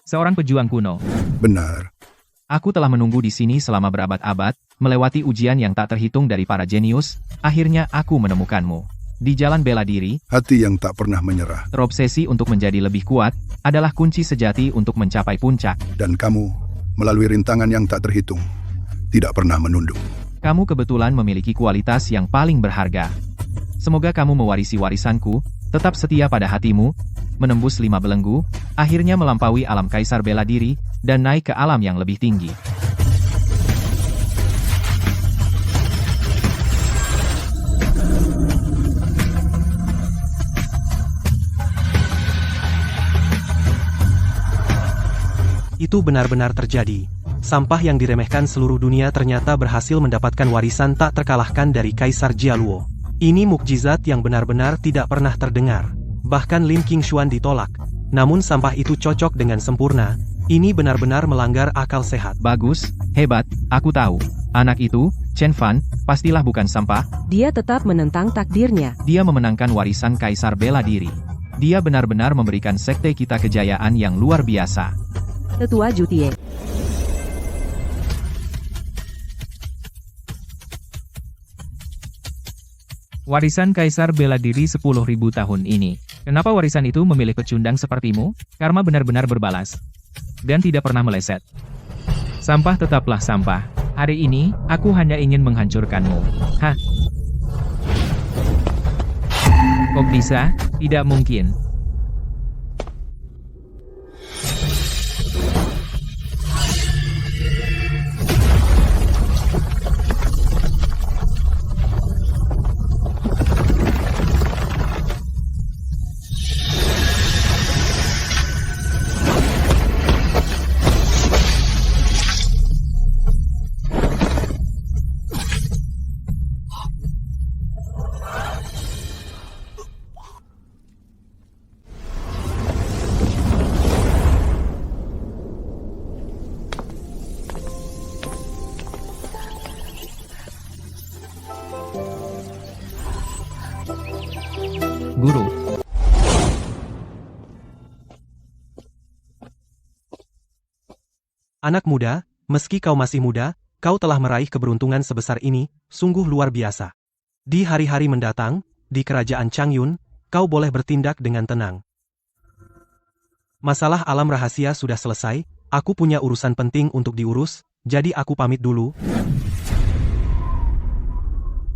seorang pejuang kuno. Benar. Aku telah menunggu di sini selama berabad-abad, melewati ujian yang tak terhitung dari para jenius. Akhirnya aku menemukanmu. Di jalan bela diri, Hati yang tak pernah menyerah. terobsesi untuk menjadi lebih kuat, adalah kunci sejati untuk mencapai puncak. Dan kamu, melalui rintangan yang tak terhitung, tidak pernah menunduk. Kamu kebetulan memiliki kualitas yang paling berharga. Semoga kamu mewarisi warisanku, tetap setia pada hatimu, menembus 5 belenggu, akhirnya melampaui alam Kaisar Bela Diri, dan naik ke alam yang lebih tinggi. Itu benar-benar terjadi. Sampah yang diremehkan seluruh dunia ternyata berhasil mendapatkan warisan tak terkalahkan dari Kaisar Jialuo. Ini mukjizat yang benar-benar tidak pernah terdengar. Bahkan Lin Qingshuan ditolak. Namun sampah itu cocok dengan sempurna. Ini benar-benar melanggar akal sehat. Bagus, hebat, aku tahu. Anak itu, Chen Fan, pastilah bukan sampah. Dia tetap menentang takdirnya. Dia memenangkan warisan Kaisar Bela Diri. Dia benar-benar memberikan sekte kita kejayaan yang luar biasa. Tetua Jutie. Warisan Kaisar Bela Diri 10.000 tahun ini. Kenapa warisan itu memilih pecundang sepertimu? Karma benar-benar berbalas. Dan tidak pernah meleset. Sampah tetaplah sampah. Hari ini, aku hanya ingin menghancurkanmu. Hah? Kok bisa? Tidak mungkin. Anak muda, meski kau masih muda, kau telah meraih keberuntungan sebesar ini, sungguh luar biasa. Di hari-hari mendatang, di kerajaan Changyun, kau boleh bertindak dengan tenang. Masalah alam rahasia sudah selesai, aku punya urusan penting untuk diurus, jadi aku pamit dulu.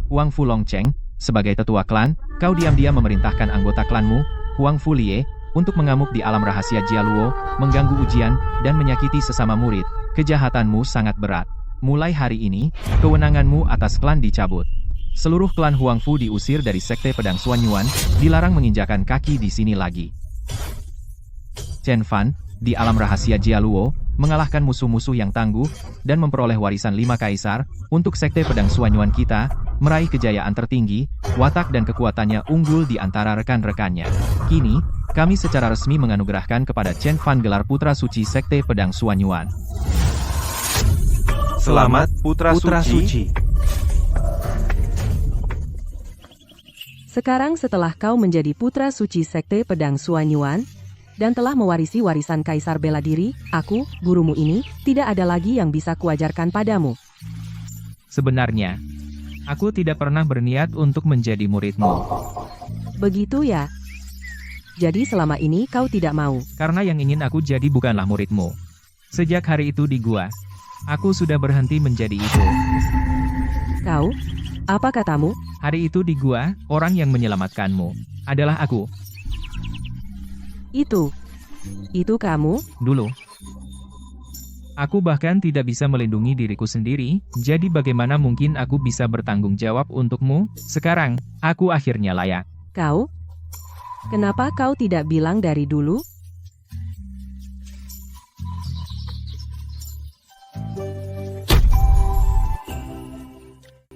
Huang Fu Longcheng, sebagai tetua klan, kau diam-diam memerintahkan anggota klanmu, Huang Fu Lie, untuk mengamuk di alam rahasia Jialuo, mengganggu ujian, dan menyakiti sesama murid. Kejahatanmu sangat berat. Mulai hari ini, kewenanganmu atas klan dicabut. Seluruh klan Huang Fu diusir dari Sekte Pedang Suanyuan, dilarang menginjakan kaki di sini lagi. Chen Fan, di alam rahasia Jialuo, mengalahkan musuh-musuh yang tangguh, dan memperoleh warisan 5 kaisar, untuk Sekte Pedang Suanyuan kita, meraih kejayaan tertinggi, watak dan kekuatannya unggul di antara rekan-rekannya. Kini, kami secara resmi menganugerahkan kepada Chen Fan gelar Putra Suci Sekte Pedang Suanyuan. Selamat, Putra Suci. Sekarang setelah kau menjadi putra suci Sekte Pedang Suanyuan, dan telah mewarisi warisan Kaisar Bela Diri, aku, gurumu ini, tidak ada lagi yang bisa kuajarkan padamu. Sebenarnya, aku tidak pernah berniat untuk menjadi muridmu. Begitu ya? Jadi selama ini kau tidak mau. Karena yang ingin aku jadi bukanlah muridmu. Sejak hari itu di gua, aku sudah berhenti menjadi itu. Kau? Apa katamu? Hari itu di gua, orang yang menyelamatkanmu adalah aku. Itu kamu? Dulu, aku bahkan tidak bisa melindungi diriku sendiri, jadi bagaimana mungkin aku bisa bertanggung jawab untukmu? Sekarang, aku akhirnya layak. Kau? Kenapa kau tidak bilang dari dulu?